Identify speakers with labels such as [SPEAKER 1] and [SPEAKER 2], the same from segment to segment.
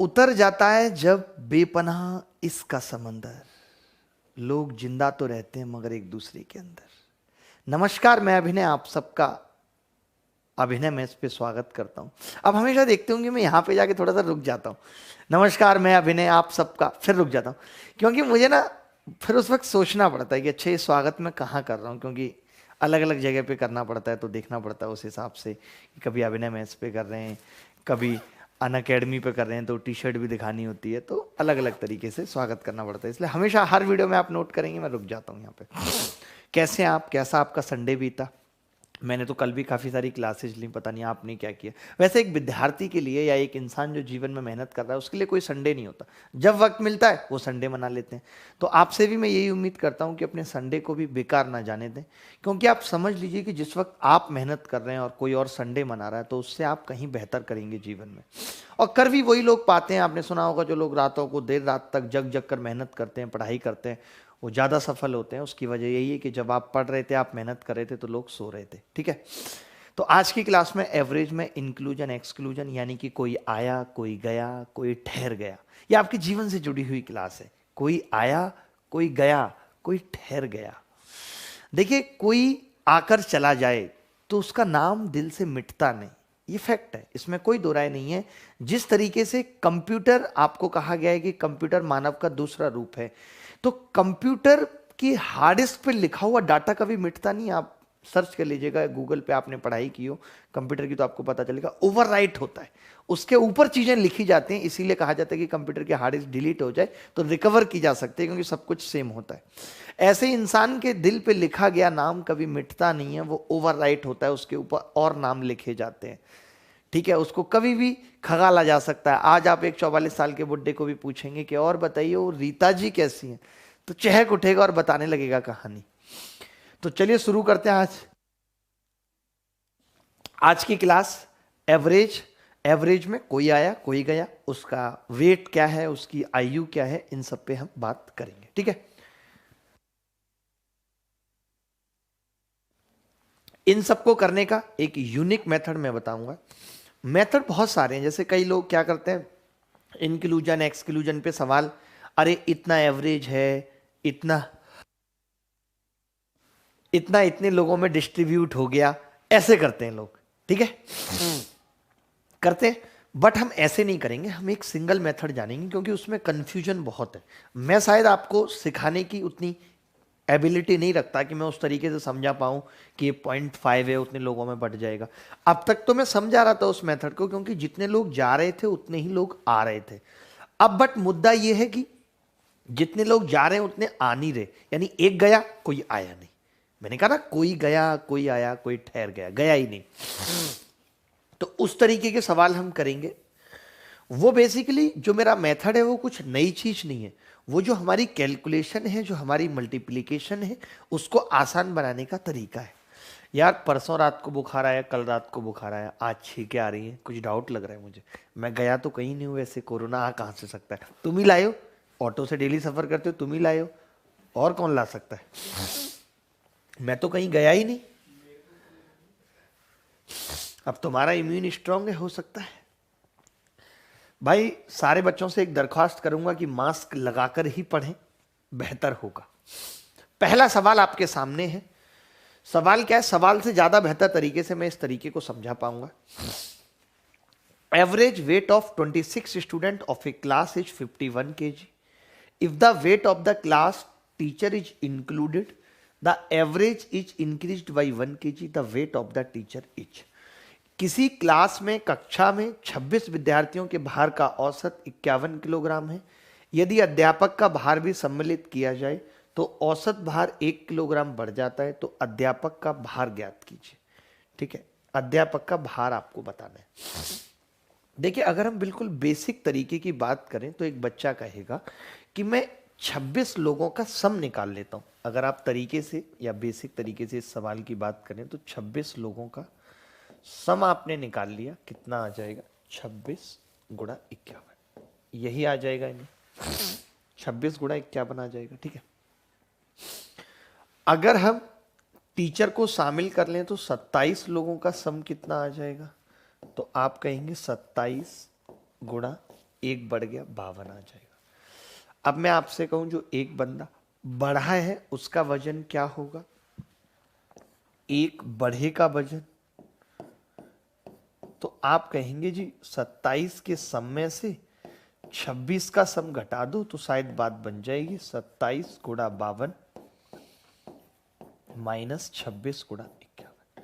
[SPEAKER 1] उतर जाता है जब बेपनाह इसका समंदर, लोग जिंदा तो रहते हैं मगर एक दूसरे के अंदर। नमस्कार, मैं अभिनय आप सबका अभिनय में इस पे स्वागत करता हूं। अब हमेशा देखते होंगे मैं यहां पे जाके थोड़ा सा रुक जाता हूं। नमस्कार, मैं अभिनय आप सबका, फिर रुक जाता हूं क्योंकि मुझे ना फिर उस वक्त सोचना पड़ता है कि अच्छा ये स्वागत मैं कहाँ कर रहा हूँ, क्योंकि अलग अलग जगह पे करना पड़ता है तो देखना पड़ता है उस हिसाब से कि कभी अभिनय मैच पे कर रहे हैं, कभी अन अकेडमी पे कर रहे हैं तो टी शर्ट भी दिखानी होती है, तो अलग अलग तरीके से स्वागत करना पड़ता है। इसलिए हमेशा हर वीडियो में आप नोट करेंगे मैं रुक जाता हूँ यहाँ पे। कैसे हैं आप, कैसा आपका संडे बीता? मैंने तो कल भी काफ़ी सारी क्लासेज ली, पता नहीं आपने क्या किया। वैसे एक विद्यार्थी के लिए या एक इंसान जो जीवन में मेहनत कर रहा है उसके लिए कोई संडे नहीं होता, जब वक्त मिलता है वो संडे मना लेते हैं। तो आपसे भी मैं यही उम्मीद करता हूं कि अपने संडे को भी बेकार ना जाने दें, क्योंकि आप समझ लीजिए कि जिस वक्त आप मेहनत कर रहे हैं और कोई और संडे मना रहा है तो उससे आप कहीं बेहतर करेंगे जीवन में। और कर भी वही लोग पाते हैं, आपने सुना होगा, जो लोग रातों को देर रात तक जग जग कर मेहनत करते हैं, पढ़ाई करते हैं, वो ज़्यादा सफल होते हैं। उसकी वजह यही है कि जब आप पढ़ रहे थे, आप मेहनत कर रहे थे, तो लोग सो रहे थे। ठीक है, तो आज की क्लास में एवरेज में इंक्लूजन एक्सक्लूजन, यानी कि कोई आया कोई गया कोई ठहर गया, ये आपके जीवन से जुड़ी हुई क्लास है। कोई आया कोई गया कोई ठहर गया। देखिए, कोई आकर चला जाए तो उसका नाम दिल से मिटता नहीं, ये फैक्ट है, इसमें कोई दो राय नहीं है। जिस तरीके से कंप्यूटर, आपको कहा गया है कि कंप्यूटर मानव का दूसरा रूप है, तो कंप्यूटर की हार्ड डिस्क पे लिखा हुआ डाटा कभी मिटता नहीं। आप सर्च कर लीजिएगा गूगल पे, आपने पढ़ाई की हो कंप्यूटर की तो आपको पता चलेगा, ओवरराइट होता है, उसके ऊपर चीजें लिखी जाती हैं। इसीलिए कहा जाता है कि कंप्यूटर की हार्ड डिस्क डिलीट हो जाए तो रिकवर की जा सकती है, क्योंकि सब कुछ सेम होता है। ऐसे ही इंसान के दिल पे लिखा गया नाम कभी मिटता नहीं है, वो ओवरराइट होता है, उसके ऊपर और नाम लिखे जाते हैं। ठीक है, उसको कभी भी खगाला जा सकता है। आज आप एक 44 साल के बुड्ढे को भी पूछेंगे कि और बताइए वो रीता जी कैसी हैं, तो चहक उठेगा और बताने लगेगा कहानी। तो चलिए शुरू करते हैं आज की क्लास। एवरेज, एवरेज में कोई आया कोई गया, उसका वेट क्या है, उसकी आयु क्या है, इन सब पे हम बात करेंगे। ठीक है, इन सबको करने का एक यूनिक मेथड मैं बताऊंगा। मेथड बहुत सारे हैं, जैसे कई लोग क्या करते हैं, इंक्लूजन एक्सक्लूजन पे सवाल, अरे इतना एवरेज है, इतना इतना इतने लोगों में डिस्ट्रीब्यूट हो गया, ऐसे करते हैं लोग। ठीक है, करते हैं, बट हम ऐसे नहीं करेंगे, हम एक सिंगल मेथड जानेंगे, क्योंकि उसमें कंफ्यूजन बहुत है। मैं शायद आपको सिखाने की उतनी एबिलिटी नहीं रखता कि मैं उस तरीके से समझा पाऊं कि ये 0.5 है उतने लोगों में बढ़ जाएगा। अब तक तो मैं समझा रहा था उस मेथड को, क्योंकि जितने लोग जा रहे थे उतने ही लोग आ रहे थे। अब बट मुद्दा ये है कि जितने लोग जा रहे हैं उतने आ नहीं रहे, यानी एक गया कोई आया नहीं। मैंने कहा ना, कोई गया कोई आया कोई ठहर गया, गया ही नहीं। तो उस तरीके के सवाल हम करेंगे। वो बेसिकली जो मेरा मेथड है वो कुछ नई चीज नहीं है, वो जो हमारी कैलकुलेशन है, जो हमारी मल्टीप्लिकेशन है, उसको आसान बनाने का तरीका है। यार परसों रात को बुखार आया, कल रात को बुखार आया, आज छींके आ रही है, कुछ डाउट लग रहा है मुझे। मैं गया तो कहीं नहीं हूँ, वैसे कोरोना आ कहाँ से सकता है? तुम ही लाए हो, ऑटो से डेली सफर करते हो, तुम ही लाए हो, और कौन ला सकता है? मैं तो कहीं गया ही नहीं। अब तुम्हारा इम्यून स्ट्रांग है, हो सकता है। भाई सारे बच्चों से एक दरख्वास्त करूंगा कि मास्क लगाकर ही पढ़ें, बेहतर होगा। पहला सवाल आपके सामने है। सवाल क्या है? सवाल से ज्यादा बेहतर तरीके से मैं इस तरीके को समझा पाऊंगा। Average weight of 26 student of A class is 51 kg. If the weight of the class teacher is included, the average is increased by 1 kg. The weight of the teacher is. किसी क्लास में, कक्षा में 26 विद्यार्थियों के भार का औसत 51 kilogram है। यदि अध्यापक का भार भी सम्मिलित किया जाए तो औसत भार 1 किलोग्राम बढ़ जाता है। तो अध्यापक का भार ज्ञात कीजिए। ठीक है, अध्यापक का भार आपको बताना है। देखिए, अगर हम बिल्कुल बेसिक तरीके की बात करें तो एक बच्चा कहेगा कि मैं 26 लोगों का सम निकाल लेता हूं। अगर आप तरीके से या बेसिक तरीके से इस सवाल की बात करें तो 26 लोगों का सम आपने निकाल लिया, कितना आ जाएगा? 26 गुणा 51, यही आ जाएगा। इन्हें 26 गुणा 51 आ जाएगा। ठीक है, अगर हम टीचर को शामिल कर लें तो 27 लोगों का सम कितना आ जाएगा? तो आप कहेंगे 27 गुणा 1 बढ़ गया 52 आ जाएगा। अब मैं आपसे कहूं जो एक बंदा बढ़ा है उसका वजन क्या होगा, एक बढ़े का वजन, तो आप कहेंगे जी 27 के सम में से 26 का सम घटा दो तो शायद बात बन जाएगी 27 गुणा 52 माइनस 26 गुणा 51।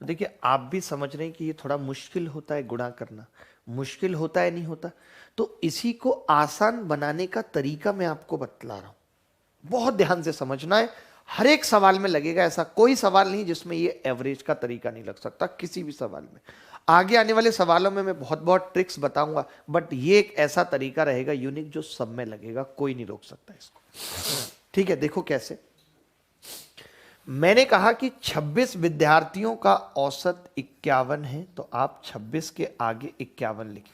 [SPEAKER 1] तो देखिए आप भी समझ रहे हैं कि ये थोड़ा मुश्किल होता है गुणा करना, मुश्किल होता है नहीं होता। तो इसी को आसान बनाने का तरीका मैं आपको बतला रहा हूं, बहुत ध्यान से समझना है। हर एक सवाल में लगेगा, ऐसा कोई सवाल नहीं जिसमें ये एवरेज का तरीका नहीं लग सकता, किसी भी सवाल में। आगे आने वाले सवालों में मैं बहुत बहुत ट्रिक्स बताऊंगा, बट ये एक ऐसा तरीका रहेगा यूनिक जो सब में लगेगा, कोई नहीं रोक सकता इसको। ठीक है, देखो कैसे। मैंने कहा कि 26 विद्यार्थियों का औसत 51 है, तो आप 26 के आगे 51 लिखें।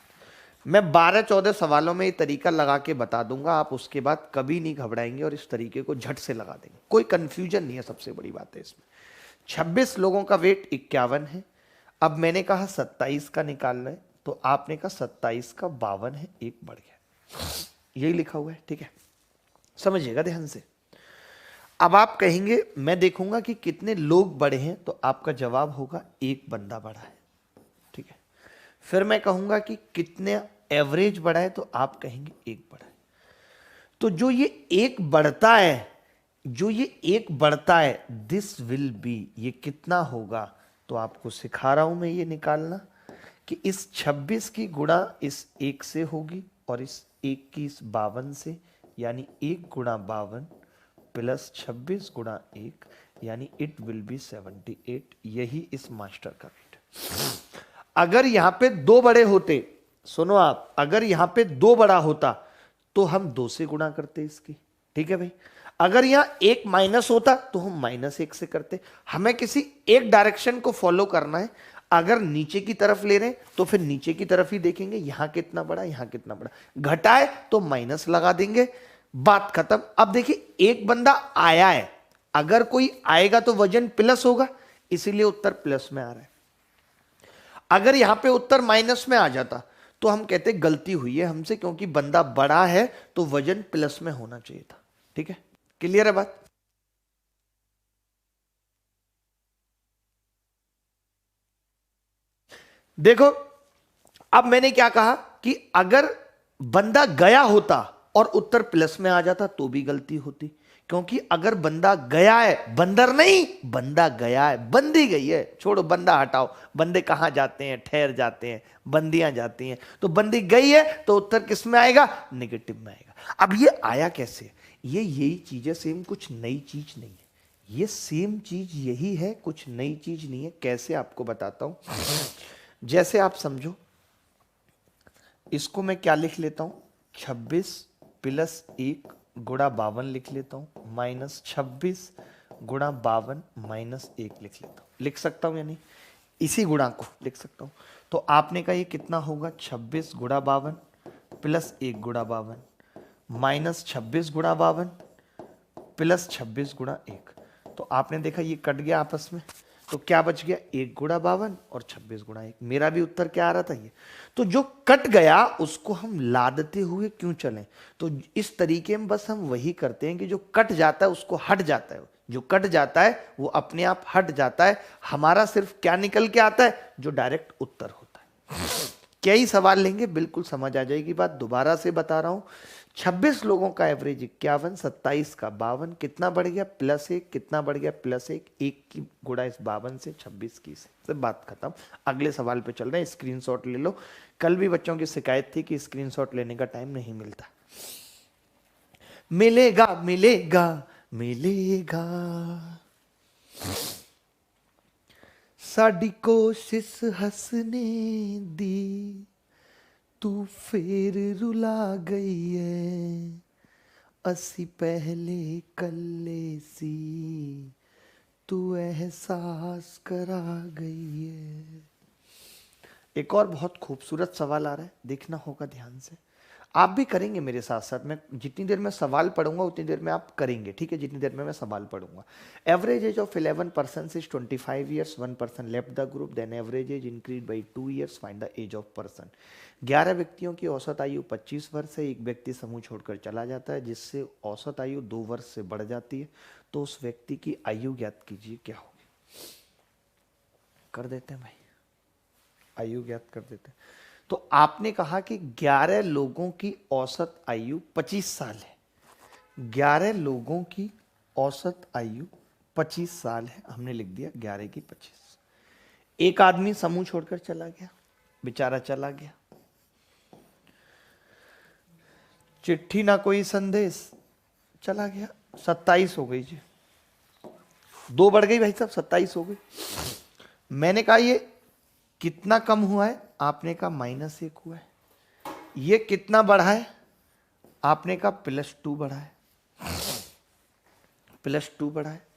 [SPEAKER 1] मैं 12-14 सवालों में ये तरीका लगा के बता दूंगा, आप उसके बाद कभी नहीं घबराएंगे और इस तरीके को झट से लगा देंगे, कोई कंफ्यूजन नहीं है, सबसे बड़ी बात है इसमें। 26 लोगों का वेट 51 है। अब मैंने कहा 27 का निकालना है, तो आपने कहा 27 का 52 है, एक बढ़ गया, यही लिखा हुआ है। ठीक है, समझिएगा ध्यान से। अब आप कहेंगे मैं देखूंगा कि कितने लोग बढ़े हैं, तो आपका जवाब होगा एक बंदा बढ़ा है। ठीक है, फिर मैं कहूंगा कि कितने एवरेज बढ़ा है, तो आप कहेंगे एक बढ़ा है। तो जो ये एक बढ़ता है, जो ये एक बढ़ता है, दिस विल बी, ये कितना होगा, तो आपको सिखा रहा हूं मैं ये निकालना कि इस 26 की गुणा इस 1 से होगी और इस 1 की इस 52 से, यानी 1 गुणा 52 प्लस 26 गुणा 1, यानी इट विल बी 78। यही इस मास्टर का वेट। अगर यहां पे 2 बड़े होते, सुनो आप, अगर यहां पे 2 बड़ा होता तो हम 2 से गुणा करते इसकी। ठीक है भाई, अगर यहां 1 माइनस होता तो हम -1 से करते। हमें किसी एक डायरेक्शन को फॉलो करना है। अगर नीचे की तरफ ले रहे हैं तो फिर नीचे की तरफ ही देखेंगे, यहां कितना बड़ा, यहां कितना बड़ा, घटाए तो माइनस लगा देंगे, बात खत्म। अब देखिए एक बंदा आया है, अगर कोई आएगा तो वजन प्लस होगा, इसीलिए उत्तर प्लस में आ रहा है। अगर यहां पे उत्तर माइनस में आ जाता तो हम कहते गलती हुई है हमसे, क्योंकि बंदा बड़ा है तो वजन प्लस में होना चाहिए था। ठीक है, क्लियर है बात। देखो अब मैंने क्या कहा कि अगर बंदा गया होता और उत्तर प्लस में आ जाता तो भी गलती होती, क्योंकि अगर बंदा गया है, बंदर नहीं, बंदा गया है, बंदी गई है, छोड़ो बंदा हटाओ, बंदे कहां जाते हैं, ठहर जाते हैं, बंदियां जाती हैं, तो बंदी गई है तो उत्तर किस में आएगा, नेगेटिव में आएगा। अब ये आया कैसे, ये यही चीज है सेम, कुछ नई चीज नहीं है, ये सेम चीज यही है, कुछ नई चीज नहीं है। कैसे आपको बताता हूं, जैसे आप समझो, इसको मैं क्या लिख लेता हूं, 26 प्लस 1 गुणा 52 लिख लेता हूं, माइनस 26 गुणा 52 माइनस 1 लिख लेता हूं। लिख सकता हूं या नहीं, इसी गुणा को लिख सकता हूं। तो आपने कहा ये कितना होगा, 26 गुणा 52 प्लस 1 गुणा 52 माइनस 26 गुणा 52 प्लस 26 गुणा 1। तो आपने देखा ये कट गया आपस में, तो क्या बच गया, 1 गुणा 52 और 26 गुणा 1। मेरा भी उत्तर क्या आ रहा था ये। तो जो कट गया उसको हम लादते हुए क्यों चलें, तो इस तरीके में बस हम वही करते हैं कि जो कट जाता है उसको हट जाता है, जो कट जाता है वो अपने आप हट जाता है। हमारा सिर्फ क्या निकल के आता है, जो डायरेक्ट उत्तर होता है। क्या ही सवाल लेंगे, बिल्कुल समझ आ जाएगी बात। दोबारा से बता रहा हूं, 26 लोगों का एवरेज 51, 27 का 52, कितना बढ़ गया +1, कितना बढ़ गया +1, 1 की गुणा इस 52 से, 26 की से, बात खत्म। अगले सवाल पे चल रहे हैं, स्क्रीनशॉट ले लो। कल भी बच्चों की शिकायत थी कि स्क्रीनशॉट लेने का टाइम नहीं मिलता। मिलेगा मिलेगा मिलेगा, साडी कोशिश हंसने दी, तू फिर रुला गई है, असी पहले कल्ले सी, तू एहसास करा गई है। एक और बहुत खूबसूरत सवाल आ रहा है, देखना होगा ध्यान से। आप भी करेंगे मेरे साथ साथ। मैं जितनी देर में सवाल पढ़ूंगा उतनी देर में आप करेंगे, ठीक है, जितनी देर में मैं सवाल पढ़ूंगा। Average age of 11 person is 25 years, 1 person left the group, then average age increase by 2 years, find the age of person. 11 व्यक्तियों की औसत आयु 25 वर्ष है, एक व्यक्ति समूह छोड़कर चला जाता है जिससे औसत आयु 2 वर्ष से बढ़ जाती है, तो उस व्यक्ति की आयु ज्ञात कीजिए, क्या होगी। कर देते हैं भाई, आयु ज्ञात कर देते हैं। तो आपने कहा कि 11 लोगों की औसत आयु 25 साल है। 11 लोगों की औसत आयु 25 साल है, हमने लिख दिया 11 की 25। एक आदमी समूह छोड़कर चला गया, बेचारा चला गया, चिट्ठी ना कोई संदेश, चला गया। 27 हो गई जी, 2 बढ़ गई भाई साहब, 27 हो गई। मैंने कहा ये कितना कम हुआ है, आपने कहा -1 हुआ है। ये कितना बढ़ा है, आपने कहा +2 बढ़ा है, +2 बढ़ा है।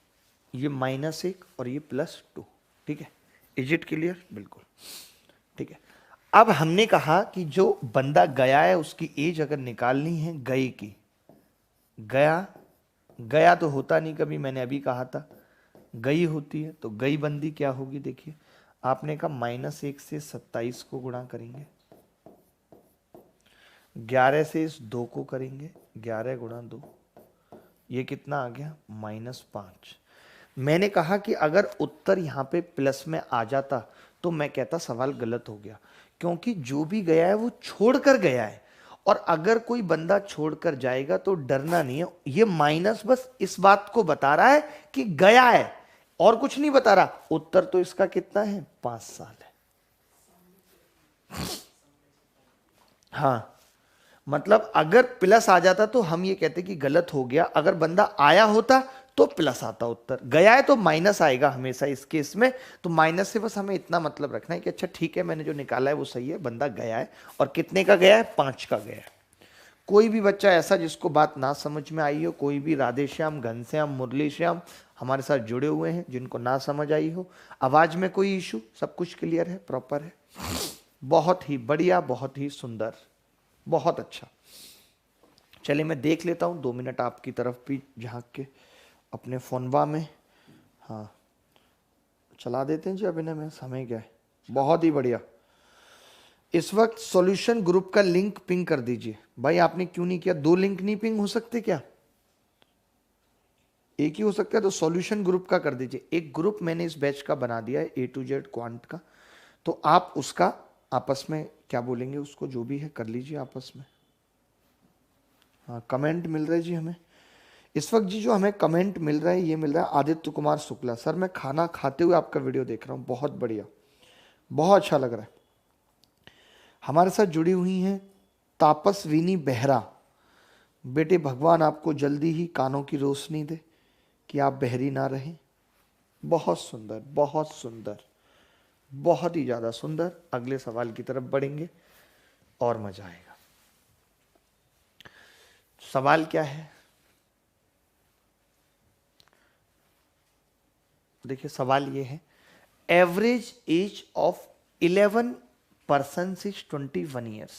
[SPEAKER 1] ये -1 और ये +2, ठीक है। Is it clear? बिल्कुल ठीक है। अब हमने कहा कि जो बंदा गया है उसकी एज अगर निकालनी है गए की, गया तो होता नहीं कभी, मैंने अभी कहा था गई होती है, तो गई बंदी क्या होगी, देखिए आपने कहा -1 से 27 को गुणा करेंगे, 11 से इस 2 को करेंगे, 11 गुणा 2, ये कितना आ गया -5। मैंने कहा कि अगर उत्तर यहां पे प्लस में आ जाता तो मैं कहता सवाल गलत हो गया, क्योंकि जो भी गया है वो छोड़कर गया है, और अगर कोई बंदा छोड़कर जाएगा तो डरना नहीं है। ये माइनस बस इस बात को बता रहा है कि गया है, और कुछ नहीं बता रहा। उत्तर तो इसका कितना है, 5 साल है। हाँ, मतलब अगर प्लस आ जाता तो हम ये कहते कि गलत हो गया, अगर बंदा आया होता तो प्लस आता उत्तर, गया है तो माइनस आएगा हमेशा इस केस में। तो माइनस से बस हमें इतना मतलब रखना है कि अच्छा ठीक है, मैंने जो निकाला है वो सही है, बंदा गया है, और कितने का गया है, 5 का गया है। कोई भी बच्चा ऐसा जिसको बात ना समझ में आई हो, कोई भी राधे श्याम, घनश्याम, मुरली श्याम हमारे साथ जुड़े हुए हैं जिनको ना समझ आई हो, आवाज में कोई इशू, सब कुछ क्लियर है, प्रॉपर है, बहुत ही बढ़िया, बहुत ही सुंदर, बहुत अच्छा। चलिए मैं देख लेता हूँ 2 मिनट आपकी तरफ भी झांक के अपने फोनवा में। हाँ चला देते हैं जी अभिनय में, समय क्या है, बहुत ही बढ़िया। इस वक्त सॉल्यूशन ग्रुप का लिंक पिंग कर दीजिए। भाई आपने क्यों नहीं किया, 2 लिंक नहीं पिंग हो सकते क्या, एक ही हो सकता है, तो सॉल्यूशन ग्रुप का कर दीजिए। एक ग्रुप मैंने इस बैच का बना दिया है A to Z क्वांट का, तो आप उसका आपस में क्या बोलेंगे उसको, जो भी है कर लीजिए आपस में। हाँ कमेंट मिल रहा है जी हमें इस वक्त जी, जो हमें कमेंट मिल रहा है ये मिल रहा है आदित्य कुमार शुक्ला, सर मैं खाना खाते हुए आपका वीडियो देख रहा हूँ, बहुत बढ़िया, बहुत अच्छा लग रहा है। हमारे साथ जुड़ी हुई हैं तापसविनी बेहरा, बेटे भगवान आपको जल्दी ही कानों की रोशनी दे कि आप बहरी ना रहें। बहुत सुंदर, बहुत सुंदर, बहुत ही ज़्यादा सुंदर। अगले सवाल की तरफ बढ़ेंगे और मजा आएगा। सवाल क्या है, देखिए सवाल ये है, average age of 11 person is 21 years.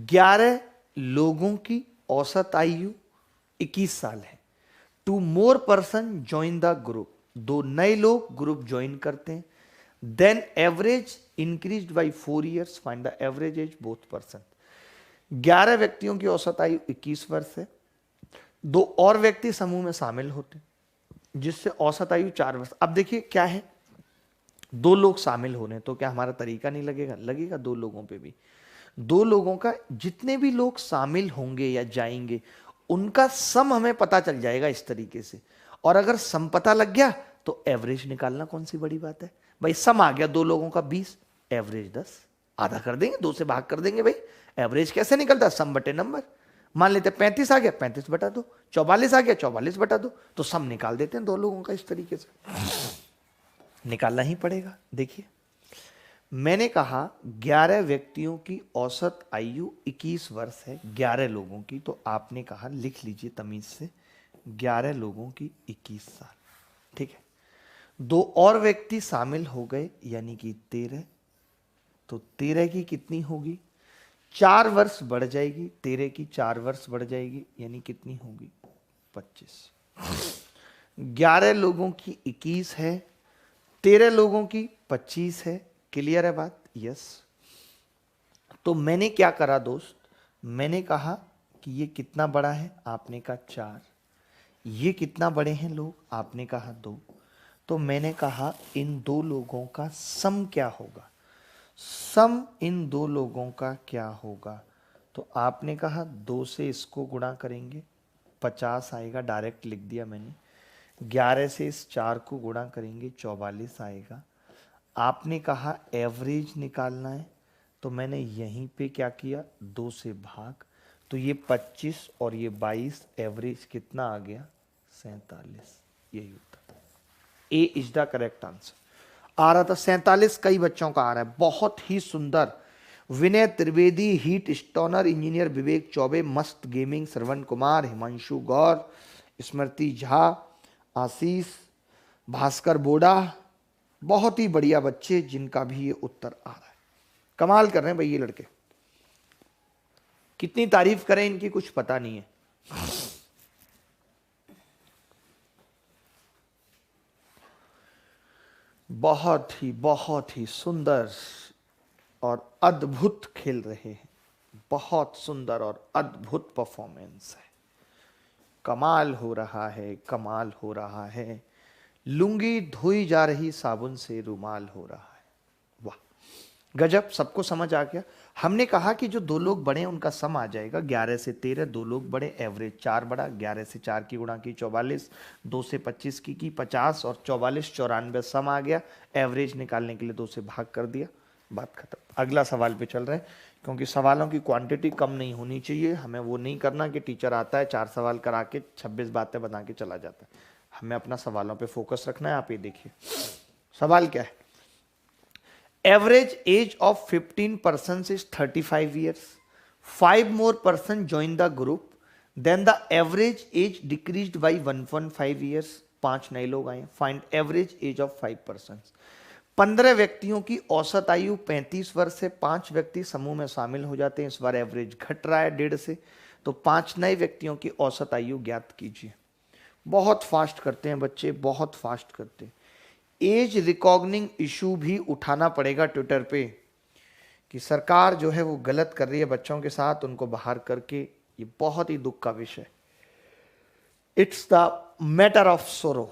[SPEAKER 1] 11 लोगों की औसत आयु 21 साल है। 2 more person join the group, 2 नए लोग ग्रुप ज्वाइन करते हैं, then average increase by 4 years, find the average age both person. 11 व्यक्तियों की औसत आयु 21 वर्ष है, 2 और व्यक्ति समूह में शामिल होते हैं जिससे औसत आयु 4 वर्ष। अब देखिए क्या है, 2 लोग शामिल होने, तो क्या हमारा तरीका नहीं लगेगा, लगेगा 2 लोगों पे भी। 2 लोगों का, जितने भी लोग शामिल होंगे या जाएंगे उनका सम हमें पता चल जाएगा इस तरीके से, और अगर सम पता लग गया तो एवरेज निकालना कौन सी बड़ी बात है भाई। सम आ गया 2 लोगों का 20, एवरेज 10, आधा कर देंगे, 2 से भाग कर देंगे भाई। एवरेज कैसे निकलता है, सम बटे नंबर। मान लेते 35 आ गया, 35 बटा 2, 44 आ गया, 44 बटा 2, तो सम निकाल देते हैं 2 लोगों का। इस तरीके से निकालना ही पड़ेगा। देखिए मैंने कहा 11 व्यक्तियों की औसत आयु 21 वर्ष है, 11 लोगों की, तो आपने कहा लिख लीजिए तमीज से 11 लोगों की 21 साल, ठीक है। 2 और व्यक्ति शामिल हो गए यानी कि 13, तो 13 की कितनी होगी, 4 वर्ष बढ़ जाएगी, 13 की 4 वर्ष बढ़ जाएगी, यानी कितनी होगी 25। 11 लोगों की 21 है, 13 लोगों की 25 है। क्लियर है बात? यस। तो मैंने क्या करा दोस्त, मैंने कहा कि ये कितना बड़ा है, आपने कहा 4। ये कितना बड़े हैं लोग, आपने कहा 2। तो मैंने कहा इन 2 लोगों का सम क्या होगा, सम इन 2 लोगों का क्या होगा। तो आपने कहा 2 से इसको गुणा करेंगे 50 आएगा, डायरेक्ट लिख दिया मैंने। 11 से इस 4 को गुणा करेंगे 44 आएगा। आपने कहा एवरेज निकालना है, तो मैंने यहीं पे क्या किया, 2 से भाग, तो ये 25 और ये 22, एवरेज कितना आ गया 47। यही उत्तर, ए इज द करेक्ट आंसर। आ रहा था 47, कई बच्चों का आ रहा है, बहुत ही सुंदर। विनय त्रिवेदी, हीट स्टोनर, इंजीनियर विवेक चौबे, मस्त गेमिंग, श्रवण कुमार, हिमांशु गौर, स्मृति झा, आशीष, भास्कर बोडा, बहुत ही बढ़िया बच्चे जिनका भी ये उत्तर आ रहा है। कमाल कर रहे हैं भाई ये लड़के, कितनी तारीफ करें इनकी कुछ पता नहीं है। बहुत ही सुंदर और अद्भुत खेल रहे हैं, बहुत सुंदर और अद्भुत परफॉर्मेंस है। कमाल हो रहा है, कमाल हो रहा है। लुंगी धोई जा रही साबुन से रुमाल हो रहा है। वाह, गजब, सबको समझ आ गया। हमने कहा कि जो 2 लोग बड़े हैं उनका सम आ जाएगा। 11 से 13, 2 लोग बड़े, एवरेज 4 बड़ा, 11 से 4 की गुणा की 44, 2 से 25 की 50 और 44 94 सम आ गया। एवरेज निकालने के लिए 2 से भाग कर दिया, बात खत्म। अगला सवाल पे चल रहे हैं, क्योंकि सवालों की क्वांटिटी कम नहीं होनी चाहिए। हमें वो नहीं करना कि टीचर आता है 4 सवाल करा के 26 बातें बना के चला जाता है। हमें अपना सवालों पे फोकस रखना है। आप ये देखिए सवाल क्या है। Average age of 15 persons is 35 years. 5 more person join the group. Then the average age decreased by 1.5 years. 5 नए लोग आए। Find average age of 5 persons. 15 व्यक्तियों की औसत आयु 35 वर्ष से 5 व्यक्ति समूह में शामिल हो जाते हैं। इस बार एवरेज घट रहा है 1.5 से, तो 5 नए व्यक्तियों की औसत आयु ज्ञात कीजिए। बहुत फास्ट करते हैं बच्चे, बहुत फास्ट करते हैं। एज रिकॉग्निंग इशू भी उठाना पड़ेगा ट्विटर पे कि सरकार जो है वो गलत कर रही है बच्चों के साथ, उनको बाहर करके। ये बहुत ही दुख का विषय, इट्स द मैटर ऑफ सोरो,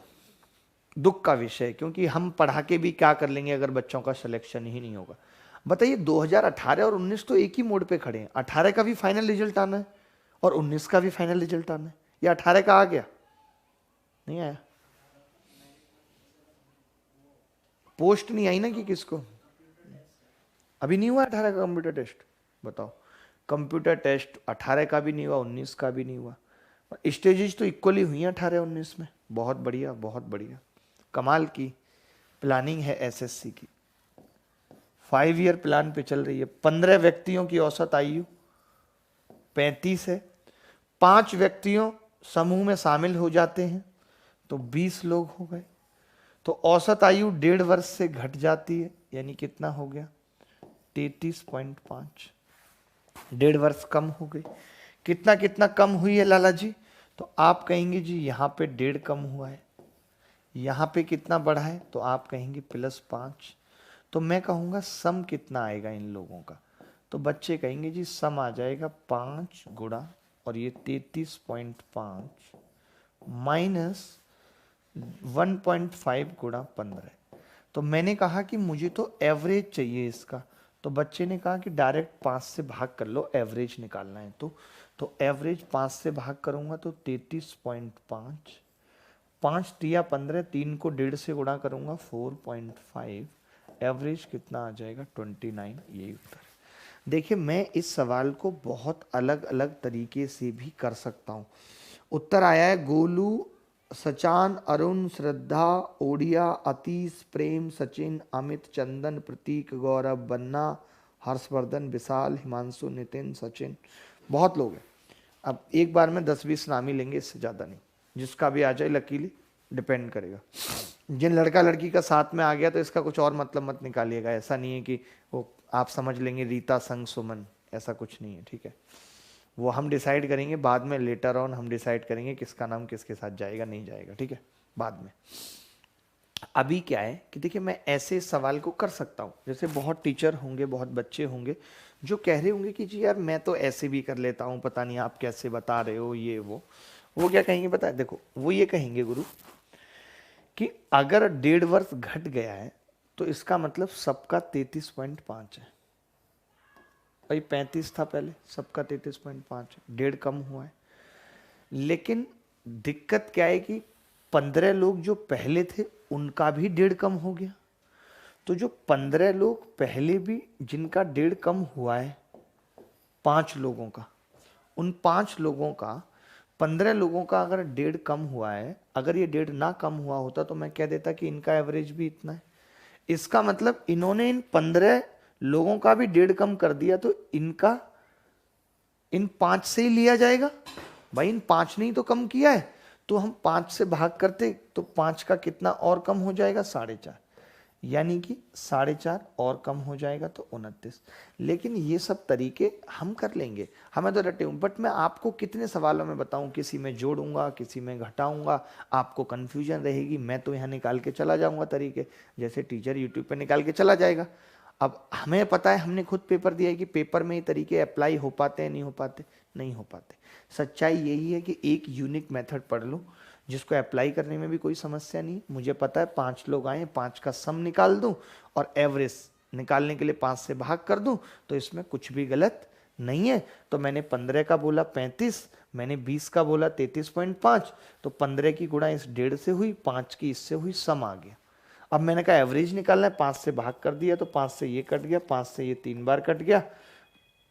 [SPEAKER 1] दुख का विषय। क्योंकि हम पढ़ा के भी क्या कर लेंगे अगर बच्चों का सिलेक्शन ही नहीं होगा। बताइए 2018 और 19 तो एक ही मोड पे खड़े हैं। 18 का भी फाइनल रिजल्ट आना है और 19 का भी फाइनल रिजल्ट आना है। या 18 का आ गया, नहीं आया, पोस्ट नहीं आई ना कि किसको, अभी नहीं हुआ 18 का कंप्यूटर टेस्ट। बताओ, कंप्यूटर टेस्ट 18 का भी नहीं हुआ, 19 का भी नहीं हुआ। स्टेजेस तो इक्वली हुई हैं 18 19 में। बहुत बढ़िया, बहुत बढ़िया, कमाल की प्लानिंग है एसएससी की। 5 ईयर प्लान पे चल रही है। 15 व्यक्तियों की औसत आयु 35 है। 5 व्यक्तियों समूह में शामिल हो जाते हैं तो 20 लोग हो गए। तो औसत आयु 1.5 वर्ष से घट जाती है, यानी कितना हो गया 33.5। 1.5 वर्ष कम हो गई। कितना कितना कम हुई है लाला जी? तो आप कहेंगे जी यहाँ पे 1.5 कम हुआ है, यहाँ पे कितना बढ़ा है, तो आप कहेंगे +5। तो मैं कहूँगा सम कितना आएगा इन लोगों का, तो बच्चे कहेंगे जी सम आ जाएगा 5 गुणा और ये 33.5 माइनस 1.5 गुणा 15। तो मैंने कहा कि मुझे तो एवरेज चाहिए इसका, तो बच्चे ने कहा कि डायरेक्ट 5 से भाग कर लो, एवरेज निकालना है। तो एवरेज 5 से भाग करूंगा तो 33.5, 5 तिया 15, 3 को 1.5 से गुणा करूंगा 4.5, एवरेज कितना आ जाएगा 29। यही उत्तर। देखिए मैं इस सवाल को बहुत अलग अलग तरीके से भी कर सकता हूँ। उत्तर आया है गोलू, सचान, अरुण, श्रद्धा, ओडिया, अतीश, प्रेम, सचिन, अमित, चंदन, प्रतीक, गौरव, बन्ना, हर्षवर्धन, विशाल, हिमांशु, नितिन, सचिन, बहुत लोग हैं। अब एक बार में 10-20 नाम ही लेंगे, इससे ज़्यादा नहीं। जिसका भी आ जाए लकीली, डिपेंड करेगा। जिन लड़का लड़की का साथ में आ गया तो इसका कुछ और मतलब मत निकालिएगा। ऐसा नहीं है कि वो आप समझ लेंगे रीता संग सुमन, ऐसा कुछ नहीं है, ठीक है। वो हम डिसाइड करेंगे बाद में, लेटर ऑन हम डिसाइड करेंगे किसका नाम किसके साथ जाएगा नहीं जाएगा, ठीक है, बाद में। अभी क्या है कि देखिए मैं ऐसे सवाल को कर सकता हूँ, जैसे बहुत टीचर होंगे, बहुत बच्चे होंगे जो कह रहे होंगे कि जी यार मैं तो ऐसे भी कर लेता हूँ, पता नहीं आप कैसे बता रहे हो ये वो क्या कहेंगे पता है? देखो वो ये कहेंगे गुरु कि अगर 1.5 वर्ष घट गया है तो इसका मतलब सबका 33.5 है। भाई 35 था पहले, सबका 33.5 है, 1.5 कम हुआ है। लेकिन दिक्कत क्या है कि 15 लोग जो पहले थे उनका भी 1.5 कम हो गया। तो जो 15 लोग पहले भी जिनका 1.5 कम हुआ है 5 लोगों का, उन 5 लोगों का 15 लोगों का अगर 1.5 कम हुआ है, अगर ये 1.5 ना कम हुआ होता तो मैं कह देता कि इनका एवरेज भी इतना है। इसका मतलब इन्होंने इन 15 लोगों का भी 1.5 कम कर दिया, तो इनका इन 5 से ही लिया जाएगा। भाई इन 5 ने ही तो कम किया है, तो हम 5 से भाग करते तो 5 का कितना और कम हो जाएगा? 4.5, यानी कि 4.5 और कम हो जाएगा तो 29। लेकिन ये सब तरीके हम कर लेंगे, हमें तो रटे हूँ। बट मैं आपको कितने सवालों में बताऊं, किसी में जोड़ूंगा, किसी में घटाऊंगा, आपको कंफ्यूजन रहेगी। मैं तो यहाँ निकाल के चला जाऊंगा तरीके, जैसे टीचर यूट्यूब पे निकाल के चला जाएगा। अब हमें पता है, हमने खुद पेपर दिया है कि पेपर में ये तरीके अप्लाई हो पाते हैं, नहीं हो पाते? नहीं हो पाते। सच्चाई यही है कि एक यूनिक मेथड पढ़ लो जिसको अप्लाई करने में भी कोई समस्या नहीं। मुझे पता है 5 लोग आए, 5 का सम निकाल दूं और एवरेज निकालने के लिए 5 से भाग कर दूं, तो इसमें कुछ भी गलत नहीं है। तो मैंने 15 का बोला 35, मैंने 20 का बोला 33.5, तो 15 की गुणा इस 1.5 से हुई, 5 की इससे हुई, सम आ गया। अब मैंने कहा एवरेज निकालना है, 5 से भाग कर दिया तो 5 से ये कट गया, 5 से ये 3 बार कट गया,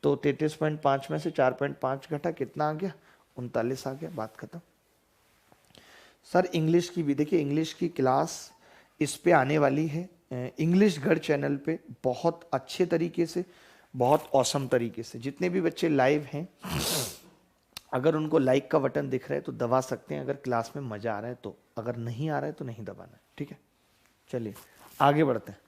[SPEAKER 1] तो 33.5 में से 4.5 घटा, कितना आ गया? 39 आ गया, बात खत्म। सर इंग्लिश की भी देखिए, इंग्लिश की क्लास इस पे आने वाली है, इंग्लिश गढ़ चैनल पे, बहुत अच्छे तरीके से, बहुत औसम तरीके से। जितने भी बच्चे लाइव हैं, अगर उनको लाइक का बटन दिख रहा है तो दबा सकते हैं, अगर क्लास में मजा आ रहा है तो। अगर नहीं आ रहा है तो नहीं दबाना है, ठीक है। चलिए आगे बढ़ते हैं।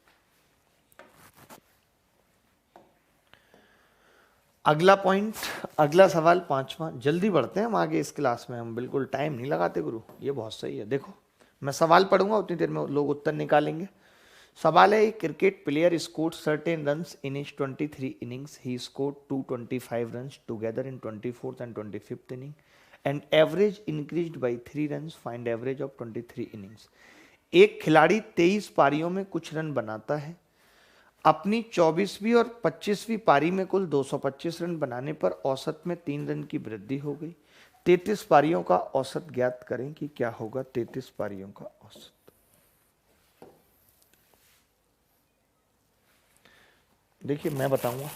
[SPEAKER 1] अगला पॉइंट, अगला सवाल 5वां। जल्दी बढ़ते हैं हम आगे इस क्लास में, हम बिल्कुल टाइम नहीं लगाते गुरु, ये बहुत सही है। देखो मैं सवाल पढ़ूंगा, उतनी देर में लोग उत्तर निकालेंगे। सवाल है, cricket player scored certain runs in his 23 innings, he scored 225 runs together in 24th and 25th inning and average increased by 3 runs, find average of 23 innings. एक खिलाड़ी 23 पारियों में कुछ रन बनाता है, अपनी 24वीं और 25वीं पारी में कुल 225 रन बनाने पर औसत में 3 रन की वृद्धि हो गई। 33 पारियों का औसत ज्ञात करें कि क्या होगा 33 पारियों का औसत। देखिए मैं बताऊंगा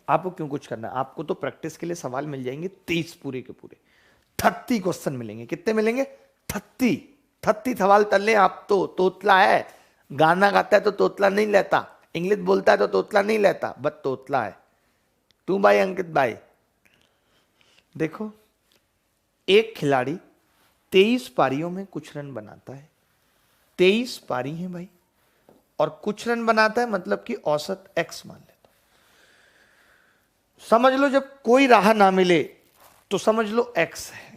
[SPEAKER 1] आपको क्यों कुछ करना है। आपको तो प्रैक्टिस के लिए सवाल मिल जाएंगे 30 पूरे के पूरे, 30 क्वेश्चन मिलेंगे। कितने मिलेंगे? 30 सवाल तल ले। आप तो तोतला है, गाना गाता है तो तोतला नहीं लेता, इंग्लिश बोलता है तो तोतला नहीं लेता, बस तोतला है तू भाई अंकित भाई। देखो एक खिलाड़ी 23 पारियों में कुछ रन बनाता है, 23 पारी हैं भाई, और कुछ रन बनाता है मतलब कि औसत x मान लेता। समझ लो जब कोई राह ना मिले तो समझ लो x है,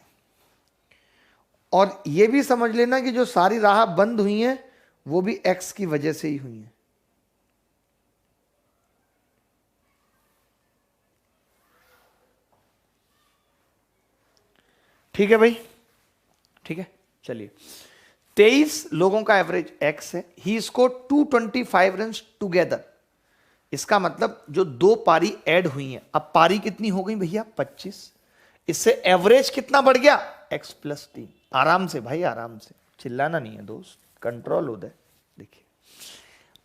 [SPEAKER 1] और यह भी समझ लेना कि जो सारी राह बंद हुई हैं वो भी x की वजह से ही हुई हैं। ठीक है भाई, ठीक है। चलिए 23 लोगों का एवरेज x है, ही स्कोर 225 रन टुगेदर। इसका मतलब जो 2 पारी ऐड हुई हैं, अब पारी कितनी हो गई भैया? 25। इससे एवरेज कितना बढ़ गया? x + 3। आराम से भाई, आराम से, चिल्लाना नहीं है दोस्त, कंट्रोल उदय। देखिए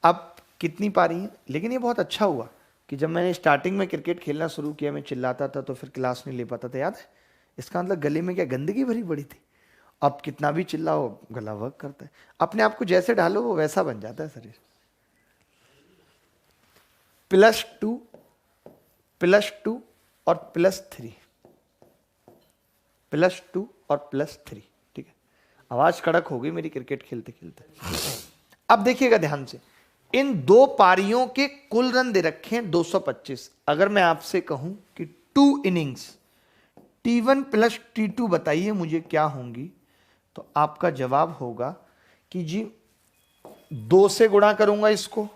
[SPEAKER 1] अब कितनी पारी है। लेकिन ये बहुत अच्छा हुआ कि जब मैंने स्टार्टिंग में क्रिकेट खेलना शुरू किया, मैं चिल्लाता था तो फिर क्लास नहीं ले पाता था, याद है? इसका मतलब गले में क्या गंदगी भरी पड़ी थी। अब कितना भी चिल्लाओ गला वर्क करता है, अपने आप को जैसे ढालो वो वैसा बन जाता है शरीर। +2 और +3, +2 और +3, ठीक है। आवाज कड़क हो गई मेरी क्रिकेट खेलते खेलते। अब देखिएगा ध्यान से, इन दो पारियों के कुल रन दे रखे हैं 225। अगर मैं आपसे कहूं कि 2 इनिंग्स T1 प्लस T2 बताइए मुझे क्या होंगी, तो आपका जवाब होगा कि जी 2 से गुणा करूंगा इसको,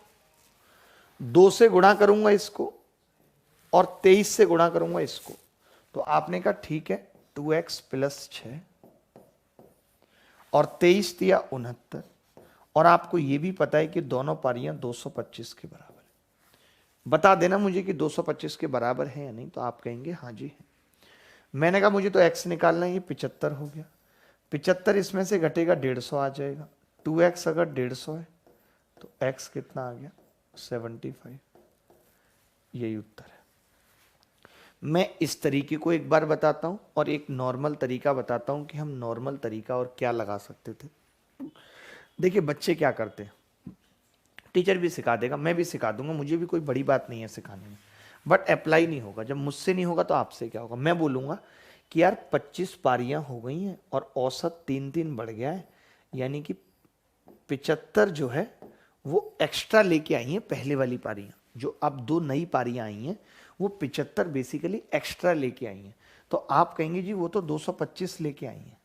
[SPEAKER 1] 2 से गुणा करूंगा इसको और 23 से गुणा करूंगा इसको। तो आपने कहा ठीक है 2x प्लस 6 और 23 दिया 69, और आपको यह भी पता है कि दोनों पारियां 225 के बराबर है। बता देना मुझे कि 225 के बराबर है या नहीं, तो आप कहेंगे हाँ जी है। मैंने कहा मुझे तो x निकालना है, ये 75 हो गया, 75 इसमें से घटेगा 150 आ जाएगा, 2x अगर 150 है तो x कितना आ गया 75। यही उत्तर है। मैं इस तरीके को एक बार बताता हूं और एक नॉर्मल तरीका बताता हूं कि हम नॉर्मल तरीका और क्या लगा सकते थे। देखिए बच्चे क्या करते हैं, टीचर भी सिखा देगा, मैं भी सिखा दूंगा, मुझे भी कोई बड़ी बात नहीं है सिखाने में, बट अप्लाई नहीं होगा। जब मुझसे नहीं होगा तो आपसे क्या होगा। मैं बोलूंगा कि यार 25 पारियां हो गई हैं और औसत 3-3 बढ़ गया है, यानी कि 75 जो है वो एक्स्ट्रा लेके आई हैं पहले वाली पारियां। जो अब 2 नई पारियां आई हैं वो 75 बेसिकली एक्स्ट्रा लेके आई हैं। तो आप कहेंगे जी वो तो 225 लेके आई हैं,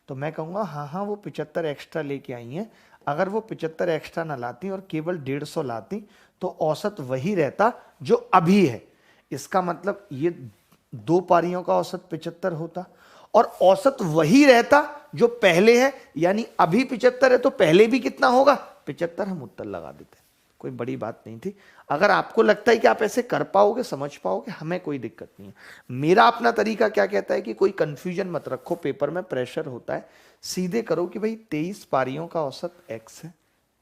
[SPEAKER 1] तो मैं कहूँगा हाँ हाँ वो 75 एक्स्ट्रा लेके आई हैं। अगर वो 75 एक्स्ट्रा ना लाती और केवल 150 लाती तो औसत वही रहता जो अभी है। इसका मतलब ये 2 पारियों का औसत 75 होता और औसत वही रहता जो पहले है, यानी अभी 75 है तो पहले भी कितना होगा 75। हम उत्तर लगा देते, कोई बड़ी बात नहीं थी। अगर आपको लगता है कि आप ऐसे कर पाओगे, समझ पाओगे, हमें कोई दिक्कत नहीं है। मेरा अपना तरीका क्या कहता है कि कोई कंफ्यूजन मत रखो, पेपर में प्रेशर होता है, सीधे करो कि भाई 23 पारियों का औसत x है,